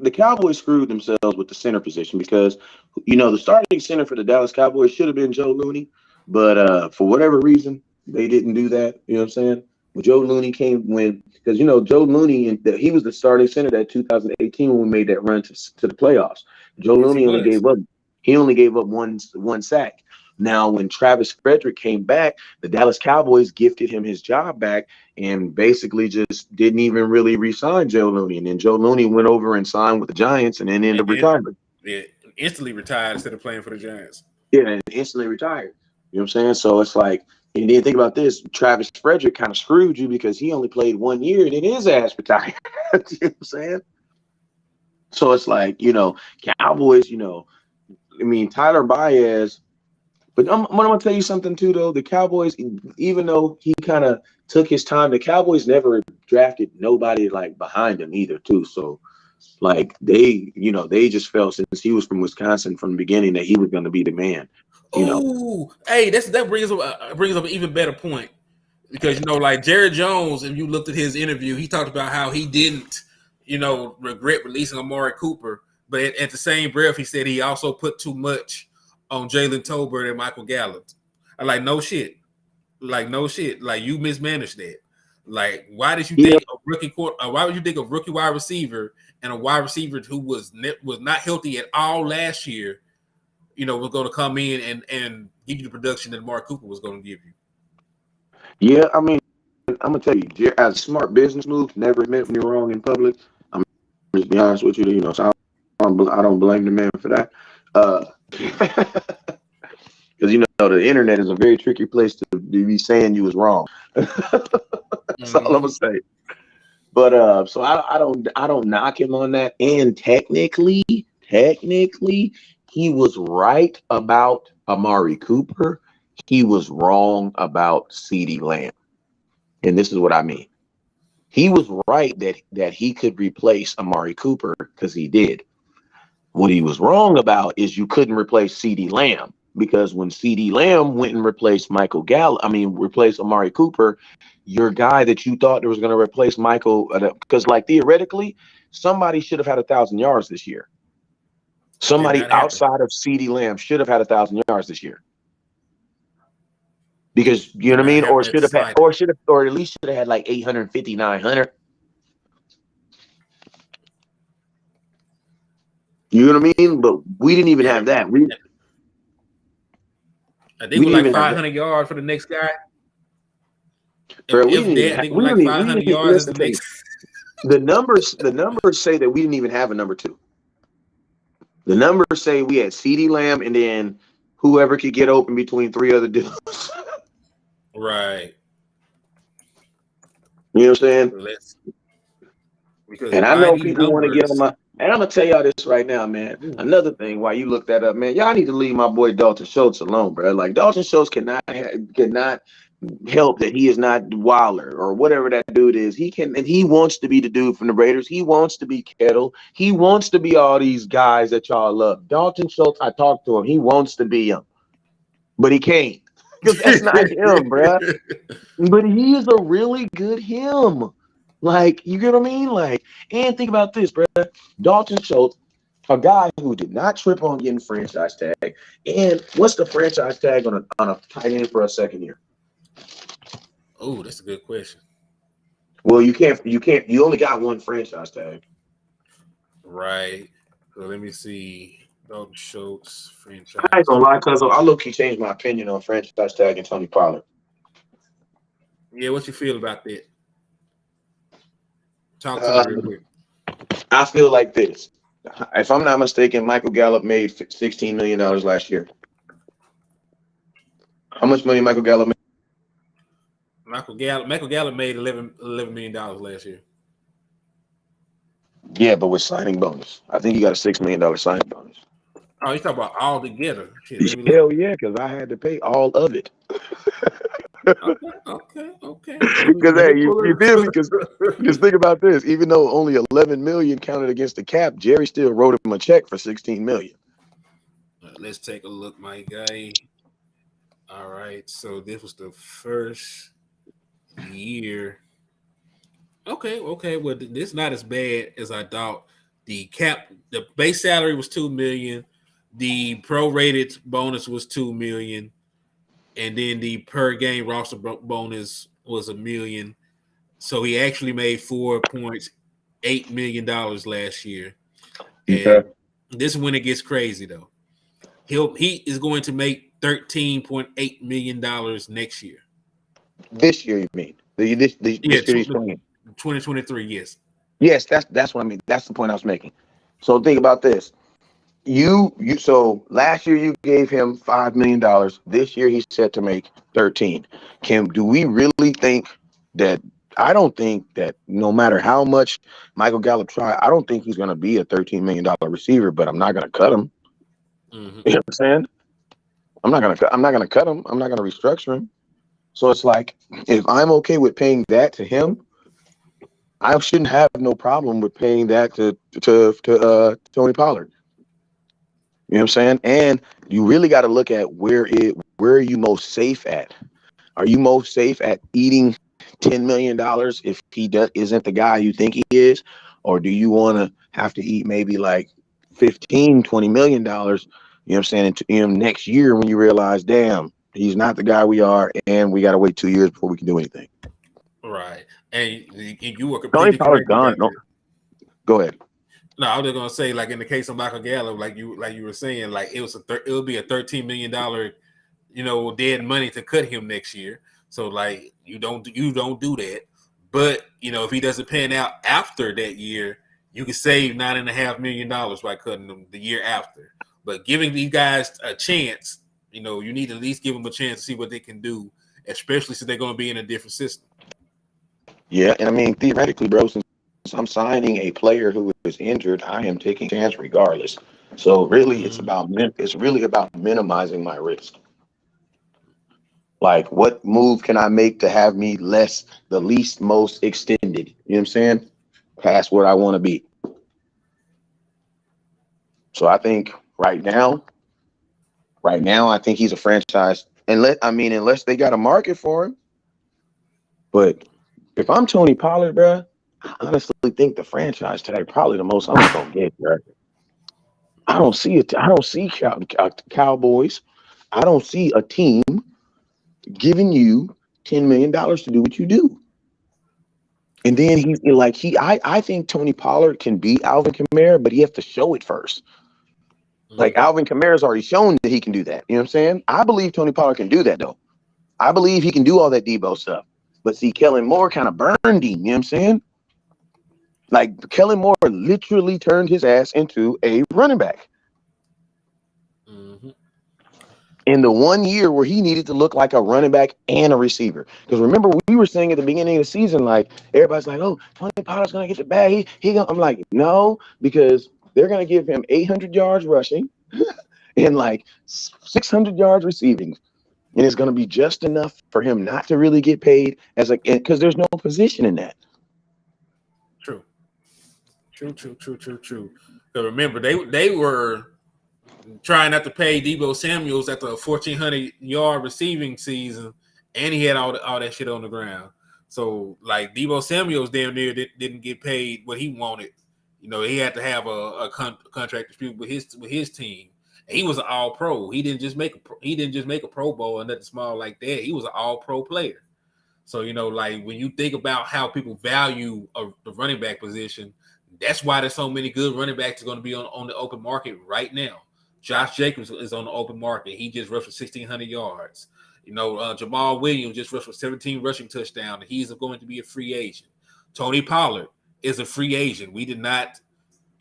the Cowboys screwed themselves with the center position because the starting center for the Dallas Cowboys should have been Joe Looney, but for whatever reason they didn't do that. You know what I'm saying? When Joe Looney came because Joe Looney he was the starting center that 2018 when we made that run to the playoffs. Joe Yes, he Looney was. only gave up one sack. Now when Travis Frederick came back, the Dallas Cowboys gifted him his job back and basically just didn't even really re-sign Joe Looney. And then Joe Looney went over and signed with the Giants and then ended up retiring. Yeah, instantly retired instead of playing for the Giants. Yeah, and instantly retired. You know what I'm saying? So it's like, and then think about this, Travis Frederick kind of screwed you because he only played 1 year and then his ass retired. You know what I'm saying? So it's like, Cowboys, Tyler Baez. But I'm gonna tell you something too, though. The Cowboys, even though he kind of took his time, the Cowboys never drafted nobody like behind him either, too. So, like they just felt since he was from Wisconsin from the beginning that he was going to be the man. Oh, hey, that brings up an even better point because like Jerry Jones, if you looked at his interview, he talked about how he didn't, regret releasing Amari Cooper, but at the same breath, he said he also put too much on Jalen Tolbert and Michael Gallup. I like no shit, like you mismanaged that. Like, why did you think a rookie why would you think a rookie wide receiver and a wide receiver who was not healthy at all last year, was going to come in and give you the production that Amari Cooper was going to give you? Yeah, I mean, I'm gonna tell you, as a smart business move, never admit when you're wrong in public. I'm just be honest with you, so I don't blame the man for that. Because the internet is a very tricky place to be saying you was wrong. That's all I'm gonna say. But so I don't knock him on that. And technically, he was right about Amari Cooper. He was wrong about CeeDee Lamb. And this is what I mean. He was right that he could replace Amari Cooper because he did. What he was wrong about is you couldn't replace CeeDee Lamb because when CeeDee Lamb went and replaced replaced Amari Cooper, your guy that you thought was going to replace Michael, because like theoretically, somebody should have had 1,000 yards this year. Somebody outside of CeeDee Lamb should have had 1,000 yards this year. Because you know what I mean, or at least should have had like 850, 900. You know what I mean? But we didn't even have that. I think we like 500 yards for the next guy. Bro, we didn't even yards. The numbers say that we didn't even have a number 2. The numbers say we had CeeDee Lamb and then whoever could get open between 3 other dudes. Right. You know what I'm saying? And I know people want to get on my. And I'm gonna tell y'all this right now, man. Ooh. Another thing, why you look that up, man, y'all need to leave my boy Dalton Schultz alone, bro. Like Dalton Schultz cannot help that he is not Wilder or whatever that dude is. He wants to be the dude from the Raiders. He wants to be Kettle. He wants to be all these guys that y'all love. Dalton Schultz, I talked to him. He wants to be him, but he can't because that's not him, bro. But he is a really good him. Like, you get what I mean? Like, and think about this, bro. Dalton Schultz, a guy who did not trip on getting franchise tag. And what's the franchise tag on a tight end for a second year? Oh, that's a good question. Well, you only got one franchise tag. Right. So let me see. Dalton Schultz, franchise. I ain't gonna lie, cuz I low-key changed my opinion on franchise tag and Tony Pollard. Yeah, what you feel about that? Talk to me real quick. I feel like this. If I'm not mistaken, Michael Gallup made $16 million last year. How much money Michael Gallup made? Michael Gallup made $11 million last year. Yeah, but with signing bonus. I think he got a $6 million signing bonus. Oh, you talking about all together? Shit, let me look. Hell yeah, because I had to pay all of it. Okay. Because Let me hey, you pull feel me? it. Because just think about this. Even though only 11 million counted against the cap, Jerry still wrote him a check for 16 million. Let's take a look, my guy. All right, so this was the first year. Okay. Well, this not as bad as I thought. The base salary was $2 million. The prorated bonus was $2 million, and then the per game roster bonus was $1 million. So he actually made $4.8 million last year. And Okay. this is when it gets crazy, though. He is going to make $13.8 million next year. This year, you mean? This Yeah, year he's playing. 2023. Yes. Yes, that's what I mean. That's the point I was making. So think about this. So last year you gave him $5 million. This year he's set to make 13. Do we really think that? I don't think that no matter how much Michael Gallup try, I don't think he's going to be a $13 million receiver. But I'm not going to cut him. Mm-hmm. You know what I'm saying? I'm not going to cut him. I'm not going to restructure him. So it's like if I'm okay with paying that to him, I shouldn't have no problem with paying that to Tony Pollard. You know what I'm saying? And you really got to look at where are you most safe at? Are you most safe at eating $10 million if isn't the guy you think he is? Or do you want to have to eat maybe like $15-20 million, you know what I'm saying, next year when you realize, damn, he's not the guy we are, and we got to wait 2 years before we can do anything. Right. And you were Tony completely Pollard's correct gone. about No, that. go ahead. No, I was just gonna say, like in the case of Michael Gallup, like you were saying, like it would be a $13 million, dead money to cut him next year. So like you don't do that. But if he doesn't pan out after that year, you can save $9.5 million by cutting him the year after. But giving these guys a chance, you need to at least give them a chance to see what they can do, especially since they're going to be in a different system. Yeah, and I mean theoretically, bro, since I'm signing a player who is injured, I am taking a chance regardless. So really, it's really about minimizing my risk. Like, what move can I make to have me the least most extended? You know what I'm saying? Past what I want to be. So I think right now, I think he's a franchise. Unless they got a market for him. But if I'm Tony Pollard, bro, I honestly think the franchise tag probably the most I'm gonna get, bro. I don't see it. I don't see Cowboys. I don't see a team giving you $10 million to do what you do. And then I think Tony Pollard can beat Alvin Kamara, but he has to show it first. Like Alvin Kamara's already shown that he can do that. You know what I'm saying? I believe Tony Pollard can do that though. I believe he can do all that Debo stuff. But see, Kellen Moore kind of burned him. You know what I'm saying? Like Kellen Moore literally turned his ass into a running back. Mm-hmm. In the 1 year where he needed to look like a running back and a receiver. Because remember, we were saying at the beginning of the season, like, everybody's like, oh, Tony Pollard's going to get the bag. I'm like, no, because they're going to give him 800 yards rushing and like 600 yards receiving. And it's going to be just enough for him not to really get paid because there's no position in that. True. Because remember, they were trying not to pay Debo Samuels at the 1,400-yard receiving season, and he had all that shit on the ground. So, like, Debo Samuels damn near didn't get paid what he wanted. He had to have a contract dispute with his team. And he was an All-Pro. He didn't just make a Pro Bowl or nothing small like that. He was an All-Pro player. So, like when you think about how people value the running back position, that's why there's so many good running backs are going to be on the open market right now. Josh Jacobs is on the open market. He just rushed for 1,600 yards. Jamal Williams just rushed for 17 rushing touchdowns. He's going to be a free agent. Tony Pollard is a free agent. We did not,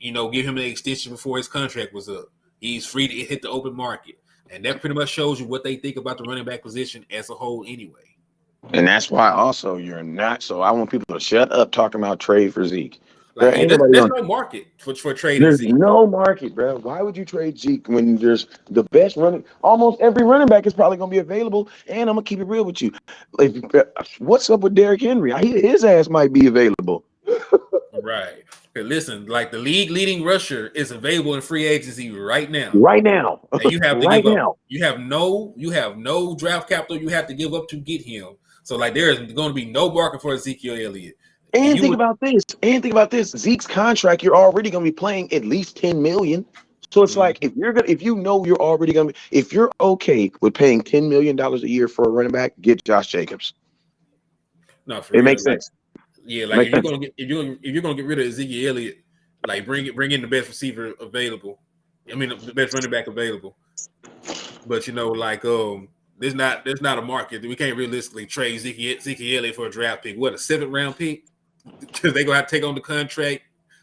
give him an extension before his contract was up. He's free to hit the open market. And that pretty much shows you what they think about the running back position as a whole anyway. And that's why also you're not. So I want people to shut up talking about trade for Zeke. Bro, Like, yeah, there's no market for trading there's Zeke. no market, bro. Why would you trade Zeke when there's the best running? Almost every running back is probably going to be available. And I'm going to keep it real with you. What's up with Derrick Henry? His ass might be available. Right. Hey, listen, like the league leading rusher is available in free agency right now. Right now. And you have to right give now. up. You have no draft capital you have to give up to get him. So like there is going to be no market for Ezekiel Elliott. And think about this. Zeke's contract, you're already going to be playing at least $10 million. So it's like if you're already going to be, if you're okay with paying $10 million a year for a running back, get Josh Jacobs. No, for it real, makes sense. Yeah, like if you're gonna get rid of Ezekiel Elliott, like bring in the best receiver available. I mean the best running back available. But there's not a market. We can't realistically trade Ezekiel Elliott for a draft pick. What, a 7th round pick? Because they're gonna have to take on the contract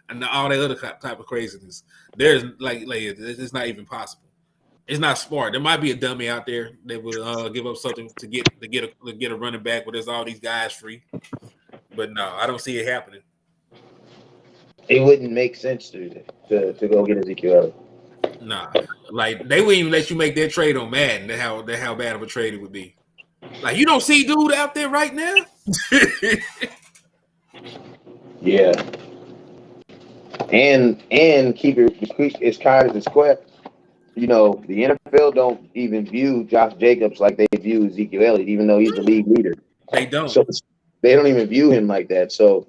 and all that other type of craziness. There's like it's not even possible. It's not smart. There might be a dummy out there that would give up something to get a running back, but there's all these guys free. But no, I don't see it happening. It wouldn't make sense to go get Ezekiel Elliott. Nah, like they wouldn't even let you make that trade on Madden. How bad of a trade it would be. Like you don't see dude out there right now. Yeah. And keep it as kind as it's quick. The NFL don't even view Josh Jacobs like they view Ezekiel Elliott, even though he's the league leader. They don't. So they don't even view him like that. So,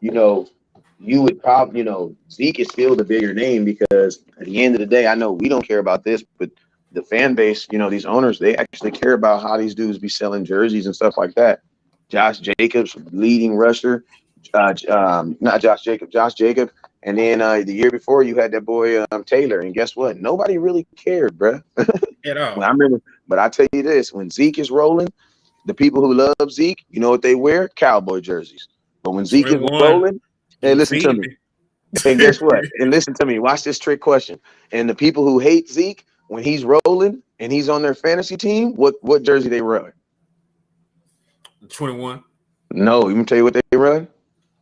you would probably, Zeke is still the bigger name because at the end of the day, I know we don't care about this, but the fan base, these owners, they actually care about how these dudes be selling jerseys and stuff like that. Josh Jacobs, leading rusher. Not Josh Jacob. And then the year before, you had that boy Taylor. And guess what? Nobody really cared, bro. At all. I remember, but I tell you this: when Zeke is rolling, the people who love Zeke, you know what they wear? Cowboy jerseys. But when Zeke is rolling, hey, listen to me. And guess what? And listen to me. Watch this trick question. And the people who hate Zeke, when he's rolling and he's on their fantasy team, what jersey they run? 21. No, you can tell you what they run.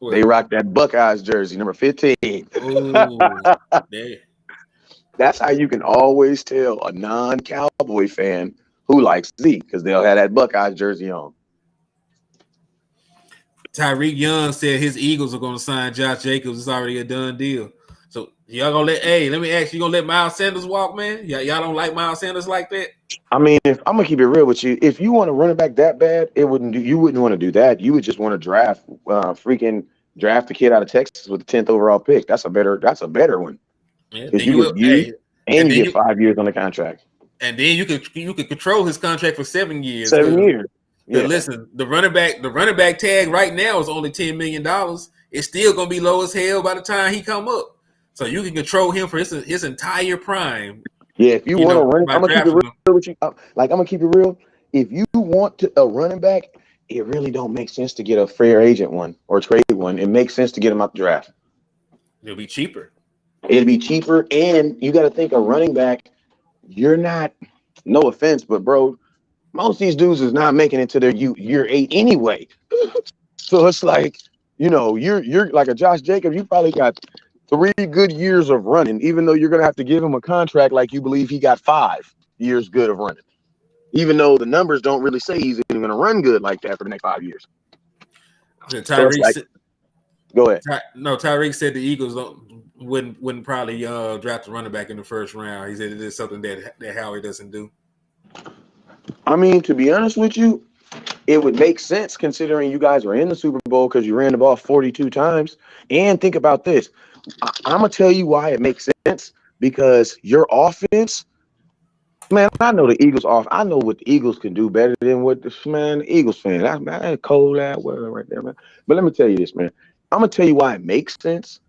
What? They rock that Buckeyes jersey, number 15. That's how you can always tell a non-Cowboy fan who likes Zeke, because they'll have that Buckeyes jersey on. Tyreek Young said his Eagles are going to sign Josh Jacobs. It's already a done deal. So y'all gonna let me ask you, gonna let Miles Sanders walk, man? Y'all don't like Miles Sanders like that? I mean, if I'm gonna keep it real with you, if you want to run it back that bad, you wouldn't want to do that. You would just want to draft the kid out of Texas with the 10th overall pick. That's a better one. Yeah, you get 5 years on the contract. And then you could control his contract for 7 years. 7 years. Yeah. Listen, the running back tag right now is only $10 million. It's still gonna be low as hell by the time he come up. So you can control him for his entire prime. Yeah, if you want to run, I'm gonna keep it real with you. I'm gonna keep it real. If you want a running back, it really don't make sense to get a fair agent one or trade one. It makes sense to get him out the draft. It'll be cheaper. And you got to think a running back. You're not. No offense, but bro, most of these dudes is not making it to their year 8 anyway. So it's like, you're like a Josh Jacobs. You probably got 3 good years of running, even though you're going to have to give him a contract like you believe he got 5 years good of running, even though the numbers don't really say he's even going to run good like that for the next 5 years. Go ahead. Tyreek said the Eagles wouldn't probably draft a running back in the first round. He said it is something that Howie doesn't do. I mean, to be honest with you, it would make sense considering you guys were in the Super Bowl because you ran the ball 42 times. And think about this. I'm going to tell you why it makes sense, because your offense, man, I know the Eagles I know what the Eagles can do better than what the Eagles fan. That's cold that weather right there, man. But let me tell you this, man. I'm going to tell you why it makes sense,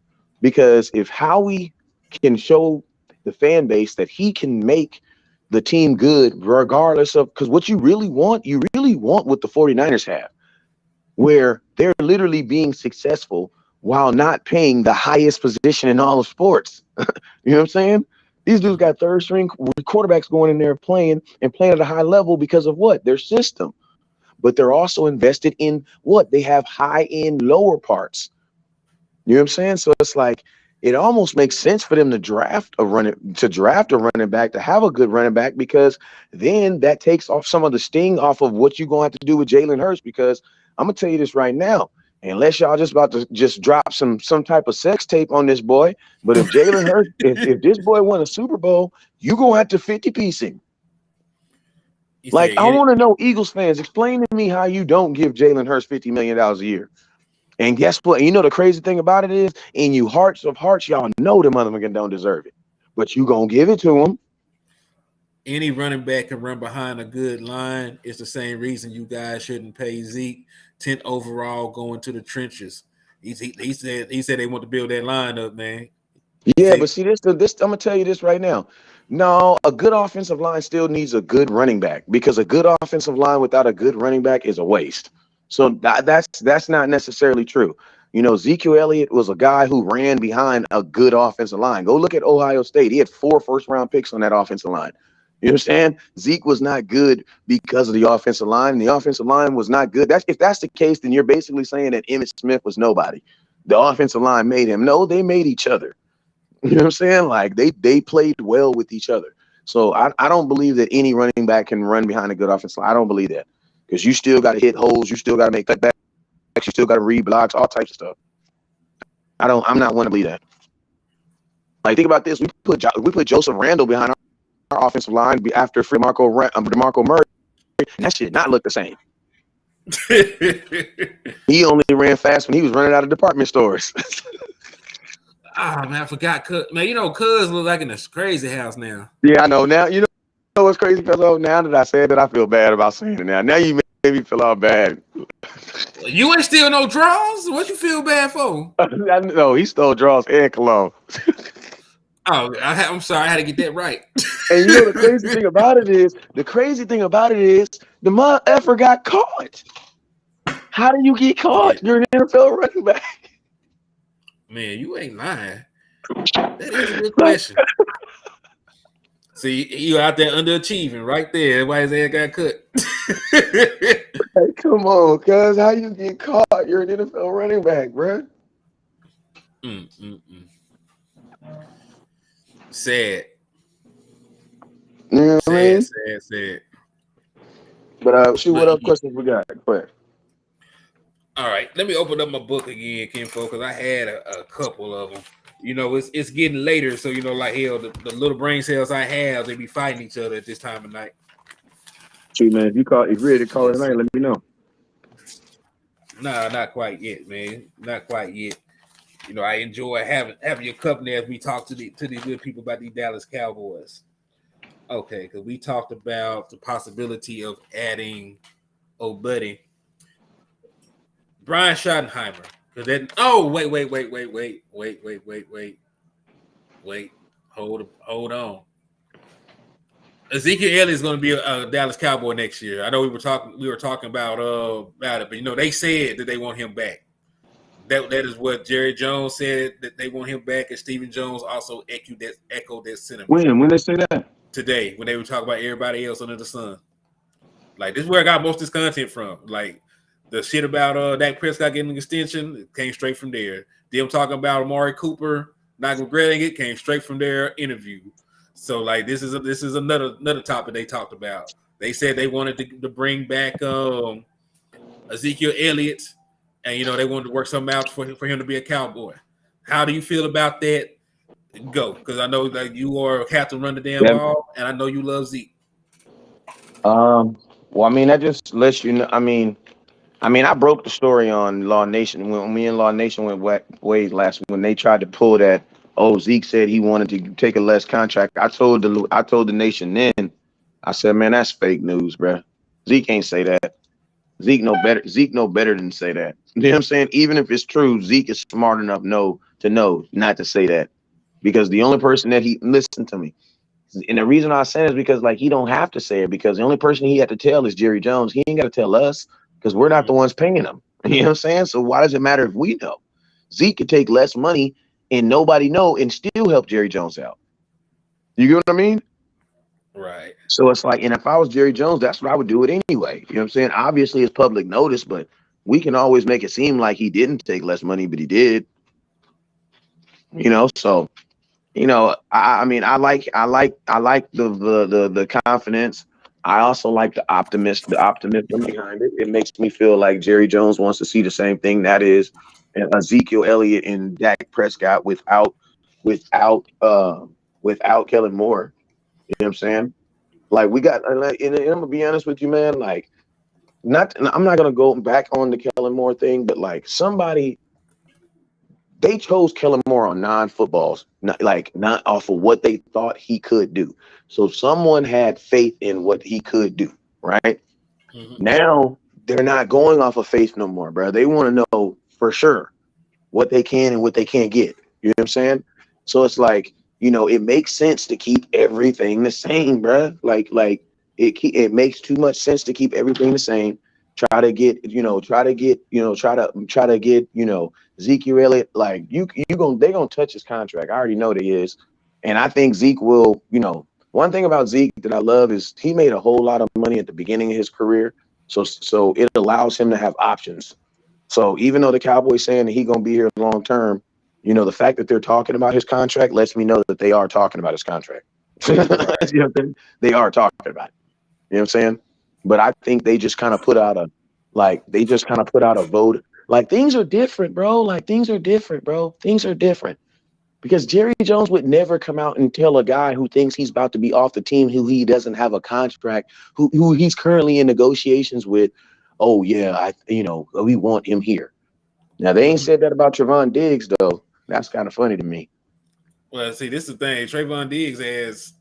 because if Howie can show the fan base that he can make the team good regardless of, because what you really want what the 49ers have, where they're literally being successful while not paying the highest position in all of sports. You know what I'm saying? These dudes got third string quarterbacks going in there playing at a high level because of what? Their system. But they're also invested in what? They have high end lower parts. You know what I'm saying? So it's like it almost makes sense for them to draft a running back, to have a good running back, because then that takes off some of the sting off of what you're gonna have to do with Jalen Hurts. Because I'm gonna tell you this right now, unless y'all just about to just drop some type of sex tape on this boy, but if Jalen Hurts, if this boy won a Super Bowl, you gonna have to 50-piece him. Like, I want to know, Eagles fans, explain to me how you don't give Jalen Hurts $50 million a year. And guess what? You know the crazy thing about it is, in you hearts of hearts, y'all know the motherfucker don't deserve it, but you gonna give it to him. Any running back can run behind a good line. It's the same reason you guys shouldn't pay Zeke 10th overall going to the trenches. He said they want to build that line up, man. Yeah, but see, this I'm gonna tell you this right now. No, a good offensive line still needs a good running back, because a good offensive line without a good running back is a waste. So that's not necessarily true. You know, Ezekiel Elliott was a guy who ran behind a good offensive line. Go look at Ohio State. He had 4 first-round picks on that offensive line. You understand? Zeke was not good because of the offensive line, and the offensive line was not good. If that's the case, then you're basically saying that Emmitt Smith was nobody. The offensive line made him. No, they made each other. You know what I'm saying? Like, they played well with each other. So I don't believe that any running back can run behind a good offensive line. I don't believe that. Because you still got to hit holes, you still got to make cutbacks, you still got to read blocks, all types of stuff. I'm not one to believe that. Like, think about this: we put Joseph Randle behind our offensive line after DeMarco Murray, and that shit not look the same. He only ran fast when he was running out of department stores. Man, I forgot. Man, you know, Cuz look like in this crazy house now. Yeah, I know. Now you know what's crazy, fellow. Now that I said that, I feel bad about saying it. Now you made me feel all bad. You ain't steal no draws. What you feel bad for? No, he stole draws and cologne. Oh, I'm sorry. I had to get that right. And you know the crazy thing about it is, the motherfucker got caught. How do you get caught? You're an NFL running back. Man, you ain't lying. That is a good question. See, you out there underachieving right there. Why his head got cut? Hey, come on, cuz. How you get caught? You're an NFL running back, bro. Sad. You know what I mean? Sad. But shoot, what other questions we got? Go ahead. All right, let me open up my book again, Kinfo, because I had a couple of them. You know, it's getting later, so you know, like hell, the little brain cells I have, they be fighting each other at this time of night. Shoot, man, if you're ready to call it tonight, let me know. Nah, not quite yet, man. Not quite yet. You know, I enjoy having your company as we talk to these good people about these Dallas Cowboys. Okay, because we talked about the possibility of adding buddy Brian Schottenheimer. Because then, wait. Hold on. Ezekiel Elliott is going to be a Dallas Cowboy next year. I know we were talking about it, but you know, they said that they want him back. That is what Jerry Jones said, that they want him back, and Stephen Jones also echoed that sentiment. When they say that? Today, when they were talking about everybody else under the sun. Like, this is where I got most of this content from. Like, the shit about Dak Prescott getting an extension, it came straight from there. Them talking about Amari Cooper not regretting it, came straight from their interview. So, like, this is another topic they talked about. They said they wanted to bring back Ezekiel Elliott, and you know, they wanted to work something out for him to be a Cowboy. How do you feel about that? Go, because I know that you are Captain Run the Damn Ball, and I know you love Zeke. Well, I mean, that just lets you know. I mean, I broke the story on Law Nation when me and Law Nation went way last when they tried to pull that. Oh, Zeke said he wanted to take a less contract. I told the nation then. I said, man, that's fake news, bro. Zeke ain't say that. Zeke know better. Zeke know better than to say that. You know what I'm saying? Even if it's true, Zeke is smart enough to know not to say that, because the only person that listen to me. And the reason I say it is because, like, he don't have to say it, because the only person he had to tell is Jerry Jones. He ain't got to tell us, because we're not the ones paying him. You know what I'm saying? So why does it matter if we know? Zeke could take less money and nobody know and still help Jerry Jones out. You get what I mean? Right. So it's like, and if I was Jerry Jones, that's what I would do it anyway. You know what I'm saying? Obviously, it's public notice, but we can always make it seem like he didn't take less money, but he did. So I mean, I like the confidence. I also like the optimism behind it. It makes me feel like Jerry Jones wants to see the same thing, that is Ezekiel Elliott and Dak Prescott without Kellen Moore. You know what I'm saying? Like we got, and I'm gonna be honest with you, man. Like, I'm not gonna go back on the Kellen Moore thing, but like they chose Kellen Moore on non-footballs, not off of what they thought he could do. So someone had faith in what he could do, right? Mm-hmm. Now they're not going off of faith no more, bro. They want to know for sure what they can and what they can't get. You know what I'm saying? So it's like, it makes sense to keep everything the same, bro. It makes too much sense to keep everything the same. Try to get Ezekiel Elliott. Like they're gonna touch his contract. I already know they is, and I think Zeke will. One thing about Zeke that I love is he made a whole lot of money at the beginning of his career, so it allows him to have options. So even though the Cowboys saying that he's gonna be here long term, the fact that they're talking about his contract lets me know that they are talking about his contract. Right. You know what I'm saying? They are talking about it. You know what I'm saying? But I think they just kind of put out a vote. Like things are different, bro. Like things are different, bro. Things are different. Because Jerry Jones would never come out and tell a guy who thinks he's about to be off the team, who he doesn't have a contract, who he's currently in negotiations with, oh yeah, we want him here. Now they ain't Mm-hmm. said that about Trevon Diggs though. That's kind of funny to me. Well, see, this is the thing. Trayvon Diggs is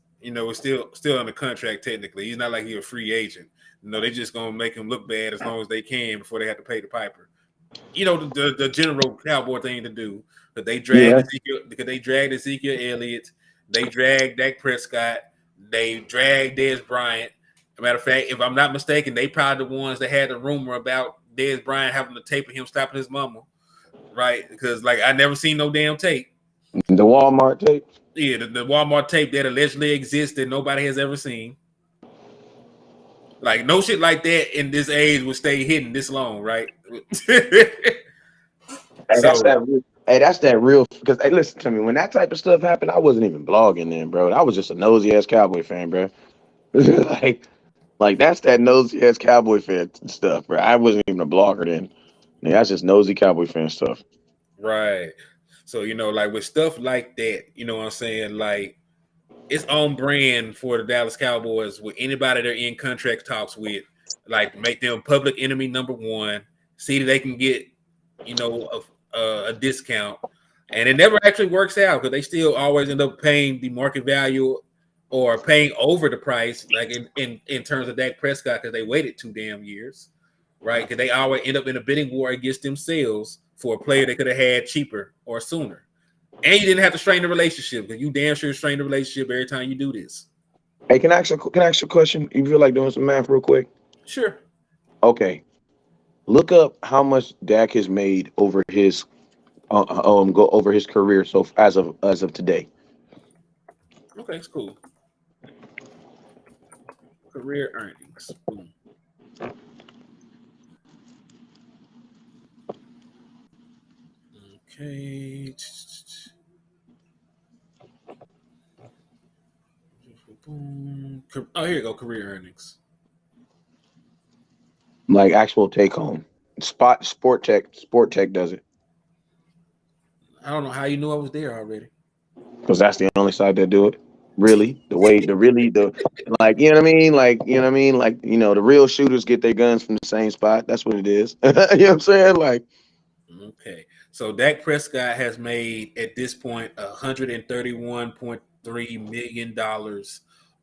still under contract technically. He's not like he's a free agent. They're just gonna make him look bad as long as they can before they have to pay the piper. The general Cowboy thing to do. But they dragged Ezekiel Elliott, they dragged Dak Prescott, they dragged Dez Bryant. As a matter of fact, if I'm not mistaken, they probably the ones that had the rumor about Dez Bryant having the tape of him stopping his mama, right? Because I never seen no damn tape. The Walmart tape. Yeah, the Walmart tape that allegedly exists that nobody has ever seen. Like no shit like that in this age would stay hidden this long, right? That's that real. Because listen to me. When that type of stuff happened, I wasn't even blogging then, bro. I was just a nosy ass Cowboy fan, bro. like that's that nosy ass Cowboy fan stuff, bro. I wasn't even a blogger then. That's just nosy Cowboy fan stuff. Right. So, with stuff like that, you know what I'm saying? Like, it's on brand for the Dallas Cowboys with anybody they're in contract talks with, like, make them public enemy number one, see that they can get, a discount. And it never actually works out because they still always end up paying the market value or paying over the price, like in terms of Dak Prescott, because they waited 2 damn years, right? Because they always end up in a bidding war against themselves for a player they could have had cheaper or sooner. And you didn't have to strain the relationship because you damn sure strain the relationship every time you do this. Hey, can I ask you a question? You feel like doing some math real quick? Sure. Okay. Look up how much Dak has made over his career so as of today. Okay, it's cool. Career earnings. Boom. Okay. Oh, here you go. Career earnings. Like actual take home. Sport tech does it. I don't know how you knew I was there already. Because that's the only side that do it. Really, like you know what I mean, the real shooters get their guns from the same spot. That's what it is. You know what I'm saying? Like, okay, so Dak Prescott has made at this point $131.3 million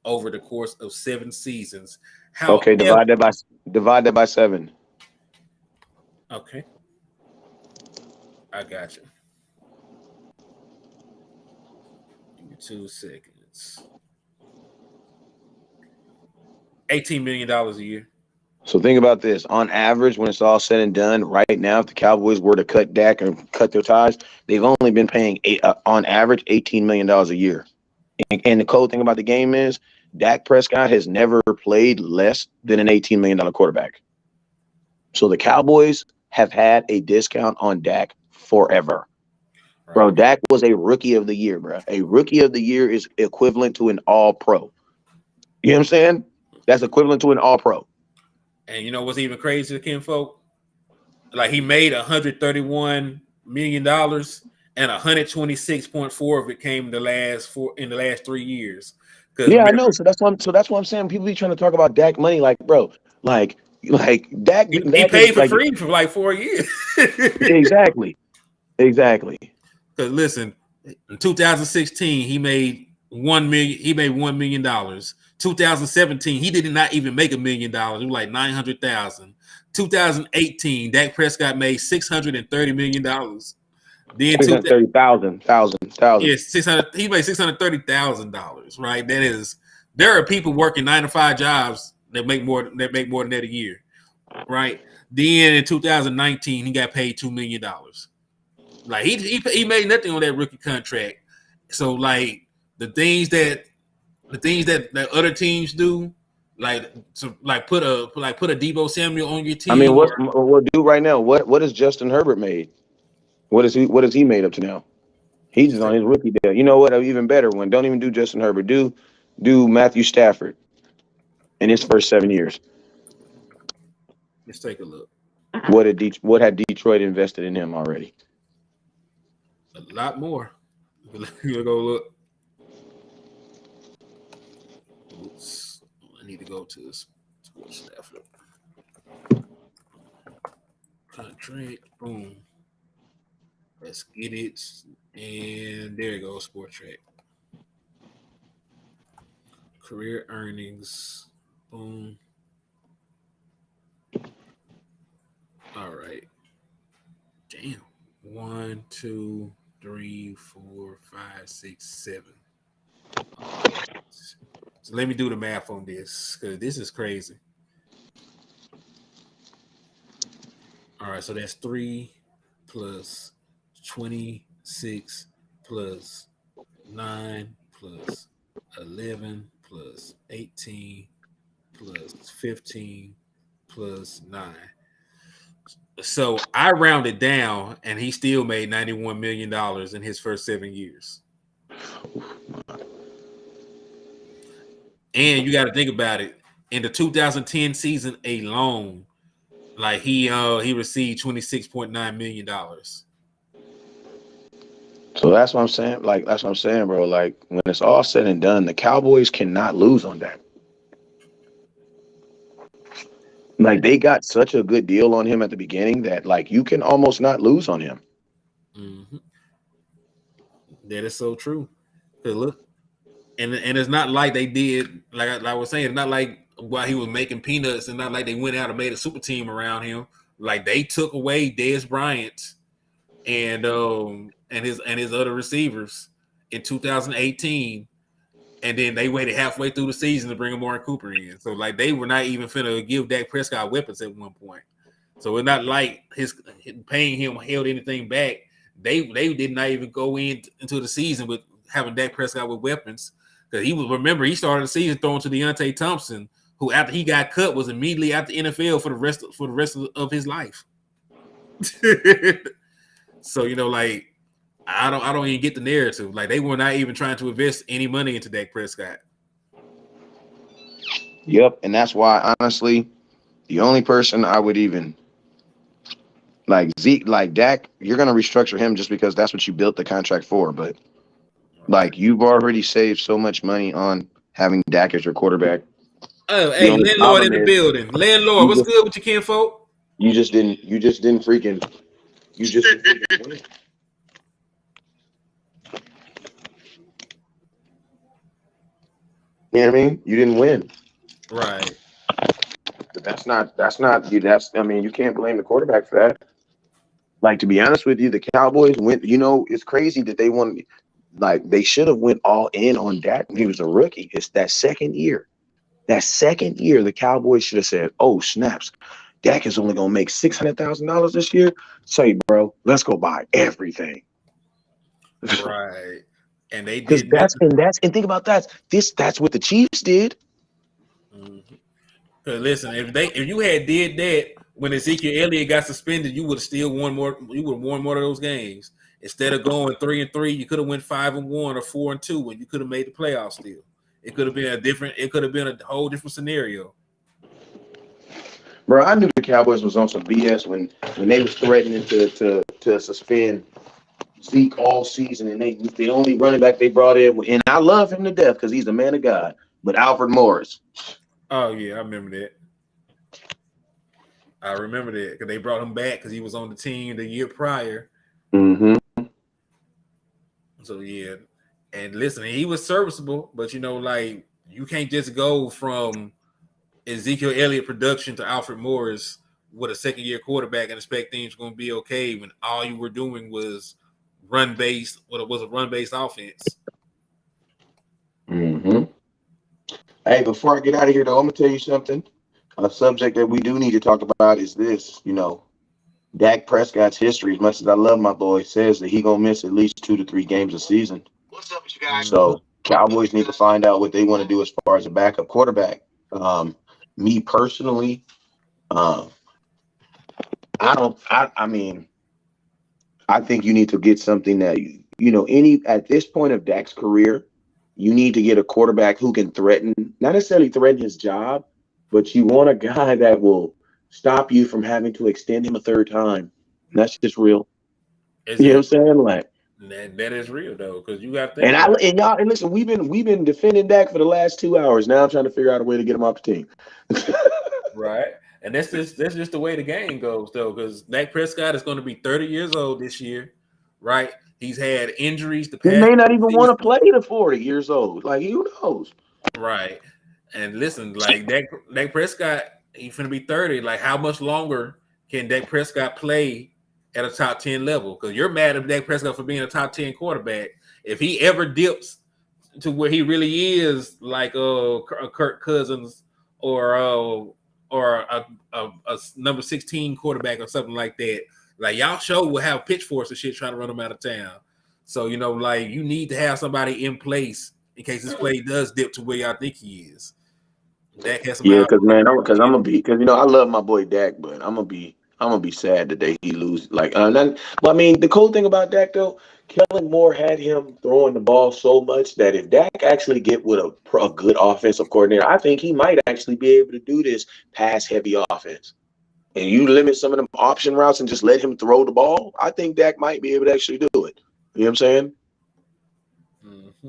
over the course of 7 seasons. okay, However, divide that by 7. okay, I got you. Give me 2 seconds. $18 million a year. So think about this. On average, when it's all said and done, right now, if the Cowboys were to cut Dak and cut their ties, they've only been paying on average $18 million a year. And the cool thing about the game is Dak Prescott has never played less than an $18 million quarterback. So the Cowboys have had a discount on Dak forever. Right. Bro, Dak was a rookie of the year, bro. A rookie of the year is equivalent to an all-pro. You know what I'm saying? That's equivalent to an all-pro. And you know what's even crazier, kinfolk? Like he made $131 million and 126.4 of it came in the last 3 years. Yeah, I know. So that's what I'm saying. People be trying to talk about Dak money, like, bro, like Dak. He paid for free for like 4 years. Exactly. Because listen, in 2016 he made $1 million. He made $1 million. 2017 he did not even make $1 million. It was like 900,000. 2018 Dak Prescott made $630 million. Then 630,000. Yeah, 600. He made $630,000. Right. There are people working 9 to 5 jobs that make more than that a year. Right. Then in 2019 he got paid $2 million. Like he made nothing on that rookie contract. So like the things that other teams do, put a Deebo Samuel on your team. I mean, we'll do right now. What has Justin Herbert made? What has he made up to now? He's just on his rookie deal. You know what? An even better one. Don't even do Justin Herbert. Do Matthew Stafford in his first 7 years. Let's take a look. What had Detroit invested in him already? A lot more. You go look. Oops. I need to go to this sports staff. Contract. Boom. Let's get it. And there you go, Sport Track. Career earnings. Boom. All right. Damn. 1, 2, 3, 4, 5, 6, 7. So let me do the math on this because this is crazy. All right, so that's 3 plus 26 plus 9 plus 11 plus 18 plus 15 plus 9. So I rounded down, and he still made $91 million in his first 7 years. And you got to think about it. In the 2010 season alone, like he received $26.9 million. So that's what I'm saying. Like that's what I'm saying, bro. Like when it's all said and done, the Cowboys cannot lose on that. Like they got such a good deal on him at the beginning that like you can almost not lose on him. Mm-hmm. That is so true. Cause look, and it's not like they did like I was saying. It's not like while he was making peanuts, and not like they went out and made a super team around him. Like they took away Dez Bryant and his other receivers in 2018. And then they waited halfway through the season to bring Amari Cooper in. So, like, they were not even finna give Dak Prescott weapons at one point. So, it's not like his paying him held anything back. They did not even go into the season with having Dak Prescott with weapons. Because he started the season throwing to Deontay Thompson, who after he got cut was immediately out the NFL for the rest of his life. So, you know, like, I don't even get the narrative. Like they were not even trying to invest any money into Dak Prescott. Yep, and that's why honestly, the only person I would even like Zeke, like Dak, you're gonna restructure him just because that's what you built the contract for. But like you've already saved so much money on having Dak as your quarterback. Oh, hey, landlord in the building. Landlord, what's good with you, kinfolk? You just didn't freaking. You know what I mean? You didn't win. Right. But that's not you. I mean, you can't blame the quarterback for that. Like, to be honest with you, the Cowboys went, you know, it's crazy that they won. Like, they should have went all in on Dak when he was a rookie. It's that second year. The Cowboys should have said, oh, snaps. Dak is only going to make $600,000 this year. Say, bro, let's go buy everything. Right. and they Because did that's nothing. and think about that. That's what the Chiefs did. Mm-hmm. Because listen, if you had did that when Ezekiel Elliott got suspended, you would have still won more. You would have won more of those games instead of going 3-3. You could have went 5-1 or 4-2, and you could have made the playoffs. Still, it could have been a different. It could have been a whole different scenario. Bro, I knew the Cowboys was on some BS when they was threatening to suspend Zeke all season, and the only running back they brought in, and I love him to death because he's a man of God, but Alfred Morris. Oh yeah, I remember that. I remember that because they brought him back because he was on the team the year prior. Mm-hmm. So yeah, and listen, he was serviceable, but like you can't just go from Ezekiel Elliott production to Alfred Morris with a second-year quarterback and expect things were going to be okay when all you were doing was run-based. What it was a run-based offense. Mm-hmm. Hey, before I get out of here, though, I'm gonna tell you something. A subject that we do need to talk about is this. Dak Prescott's history. As much as I love my boy, says that he gonna miss at least 2 to 3 games a season. What's up with you guys? So Cowboys need to find out what they want to do as far as a backup quarterback. Me personally, I mean, I think you need to get something that at this point of Dak's career, you need to get a quarterback who can not necessarily threaten his job, but you want a guy that will stop you from having to extend him a third time. And that's just real. You know what I'm saying? Like that is real though, because you got to think and about it. And listen, we've been defending Dak for the last 2 hours. Now I'm trying to figure out a way to get him off the team. Right. And that's just the way the game goes though, because Dak Prescott is going to be 30 years old this year, right? He's had injuries the He past may not even season. want to play to 40 years old. Like who knows? Right. And listen, like Dak Prescott, he's going to be 30. Like, how much longer can Dak Prescott play at a top 10 level? Because you're mad at Dak Prescott for being a top 10 quarterback. If he ever dips to where he really is, like a Kirk Cousins or a number 16 quarterback or something like that, like y'all show will have pitchforks and shit trying to run him out of town. So, like you need to have somebody in place in case this play does dip to where y'all think he is. Dak has some because I'm gonna be I love my boy Dak, but I'm gonna be sad the day he loses. Like, but I mean, the cool thing about Dak though, Kellen Moore had him throwing the ball so much that if Dak actually get with a good offensive coordinator, I think he might actually be able to do this pass heavy offense. And you limit some of them option routes and just let him throw the ball, I think Dak might be able to actually do it. You know what I'm saying? Mm-hmm.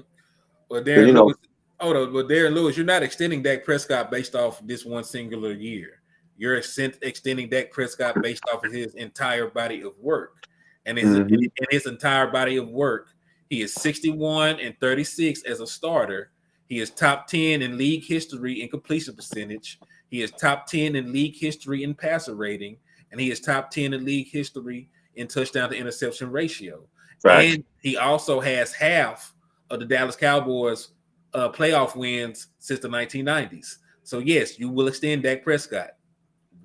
Well, Darren Lewis, you're not extending Dak Prescott based off this one singular year. You're extending Dak Prescott based off of his entire body of work. And in his entire body of work, he is 61-36 as a starter. He is top 10 in league history in completion percentage. He is top 10 in league history in passer rating. And he is top 10 in league history in touchdown to interception ratio. Right. And he also has half of the Dallas Cowboys playoff wins since the 1990s. So yes, you will extend Dak Prescott.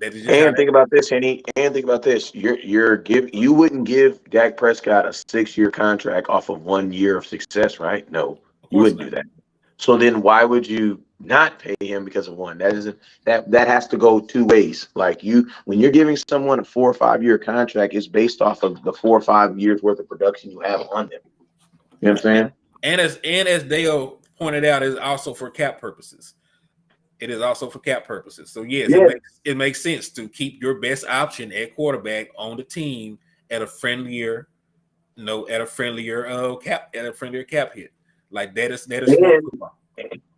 And think about this, Henny. And think about this. You wouldn't give Dak Prescott a 6-year contract off of 1 year of success, right? No, you wouldn't do that. So then why would you not pay him because of one? That has to go 2 ways. Like when you're giving someone a 4 or 5 year contract, it's based off of the 4 or 5 years worth of production you have on them. You know what I'm saying? And as Dale pointed out, is also for cap purposes. It is also for cap purposes. So yes, it makes sense to keep your best option at quarterback on the team at a friendlier cap hit. Like that is smart football.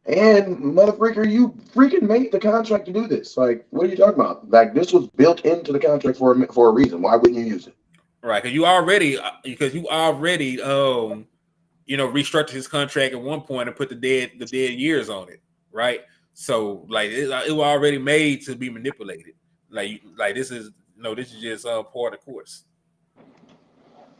And motherfucker, you freaking made the contract to do this. Like, what are you talking about? Like, this was built into the contract for a reason. Why wouldn't you use it? Right, because you already restructured his contract at one point and put the dead years on it, right? So like it was already made to be manipulated. Like this is just part of the course.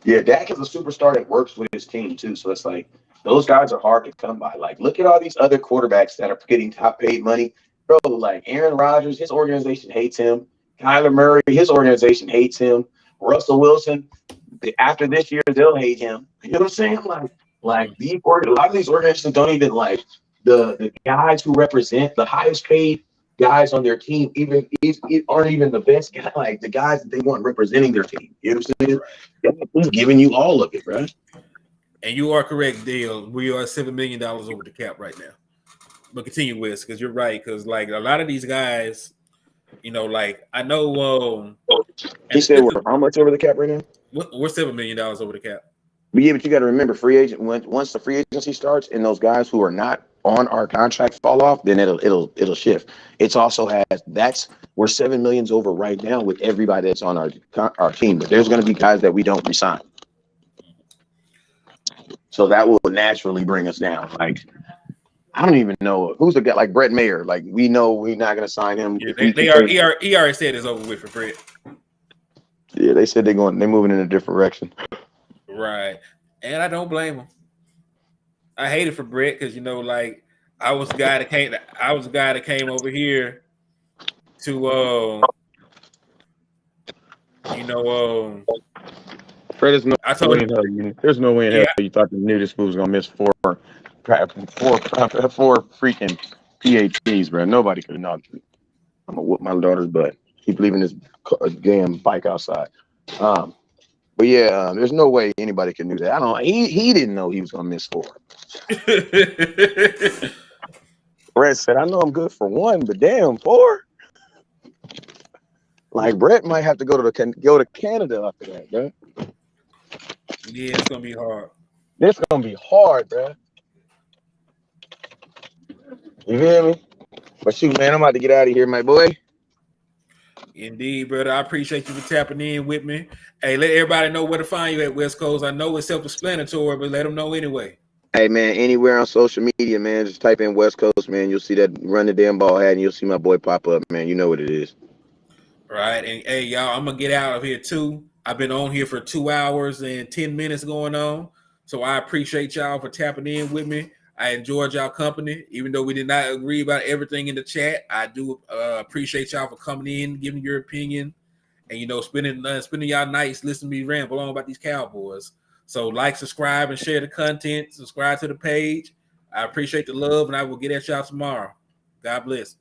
Yeah, Dak is a superstar that works with his team too. So it's like those guys are hard to come by. Like, look at all these other quarterbacks that are getting top paid money, bro. Like Aaron Rodgers, his organization hates him. Kyler Murray, his organization hates him. Russell Wilson, after this year, they'll hate him. You know what I'm saying? Like, Like a lot of these organizations don't even like the guys who represent the highest paid guys on their team aren't even the best guy, like the guys that they want representing their team. You know what I'm saying? Right. Who's giving you all of it, bro? And you are correct, Dale. We are $7 million over the cap right now. But continue, Wes, because you're right. Because like a lot of these guys, you know, like I know. He said we're how much over the cap right now? We're $7 million over the cap. But yeah, but you got to remember, free agent once the free agency starts and those guys who are not on our contract fall off, then it'll shift. It's also we're $7 million over right now with everybody that's on our team, but there's going to be guys that we don't resign, so that will naturally bring us down. Like I don't even know who's the guy like Brett Mayer. Like we know we're not going to sign him. Yeah, he already said it's over with for Brett. Yeah, they said they're moving in a different direction. Right, and I don't blame him. I hate it for Brett because you know, like I was the guy that came over here to Fred, there's no way in hell Yeah. you thought the knew this fool was gonna miss four freaking PhDs, bro. Nobody could have known. I'm gonna whoop my daughter's butt. Keep leaving this damn bike outside. But yeah, there's no way anybody can do that. He didn't know he was gonna miss four. Brett said, "I know I'm good for one, but damn, four." Like Brett might have to go to Canada after that, bro. Yeah, it's gonna be hard. It's gonna be hard, bro. You hear me? But shoot, man, I'm about to get out of here, my boy. Indeed, brother. I appreciate you for tapping in with me. Hey, let everybody know where to find you at West Coast. I know it's self-explanatory, but let them know anyway. Hey, man, anywhere on social media, man, just type in West Coast, man. You'll see that Run the Damn Ball hat, and you'll see my boy pop up, man. You know what it is. Right. And hey, y'all, I'm going to get out of here too. I've been on here for 2 hours and 10 minutes going on. So I appreciate y'all for tapping in with me. I enjoyed y'all company, even though we did not agree about everything in the chat. I do appreciate y'all for coming in, giving your opinion, and spending y'all nights listening to me ramble on about these Cowboys. So like, subscribe, and share the content. Subscribe to the page. I appreciate the love, and I will get at y'all tomorrow. God bless.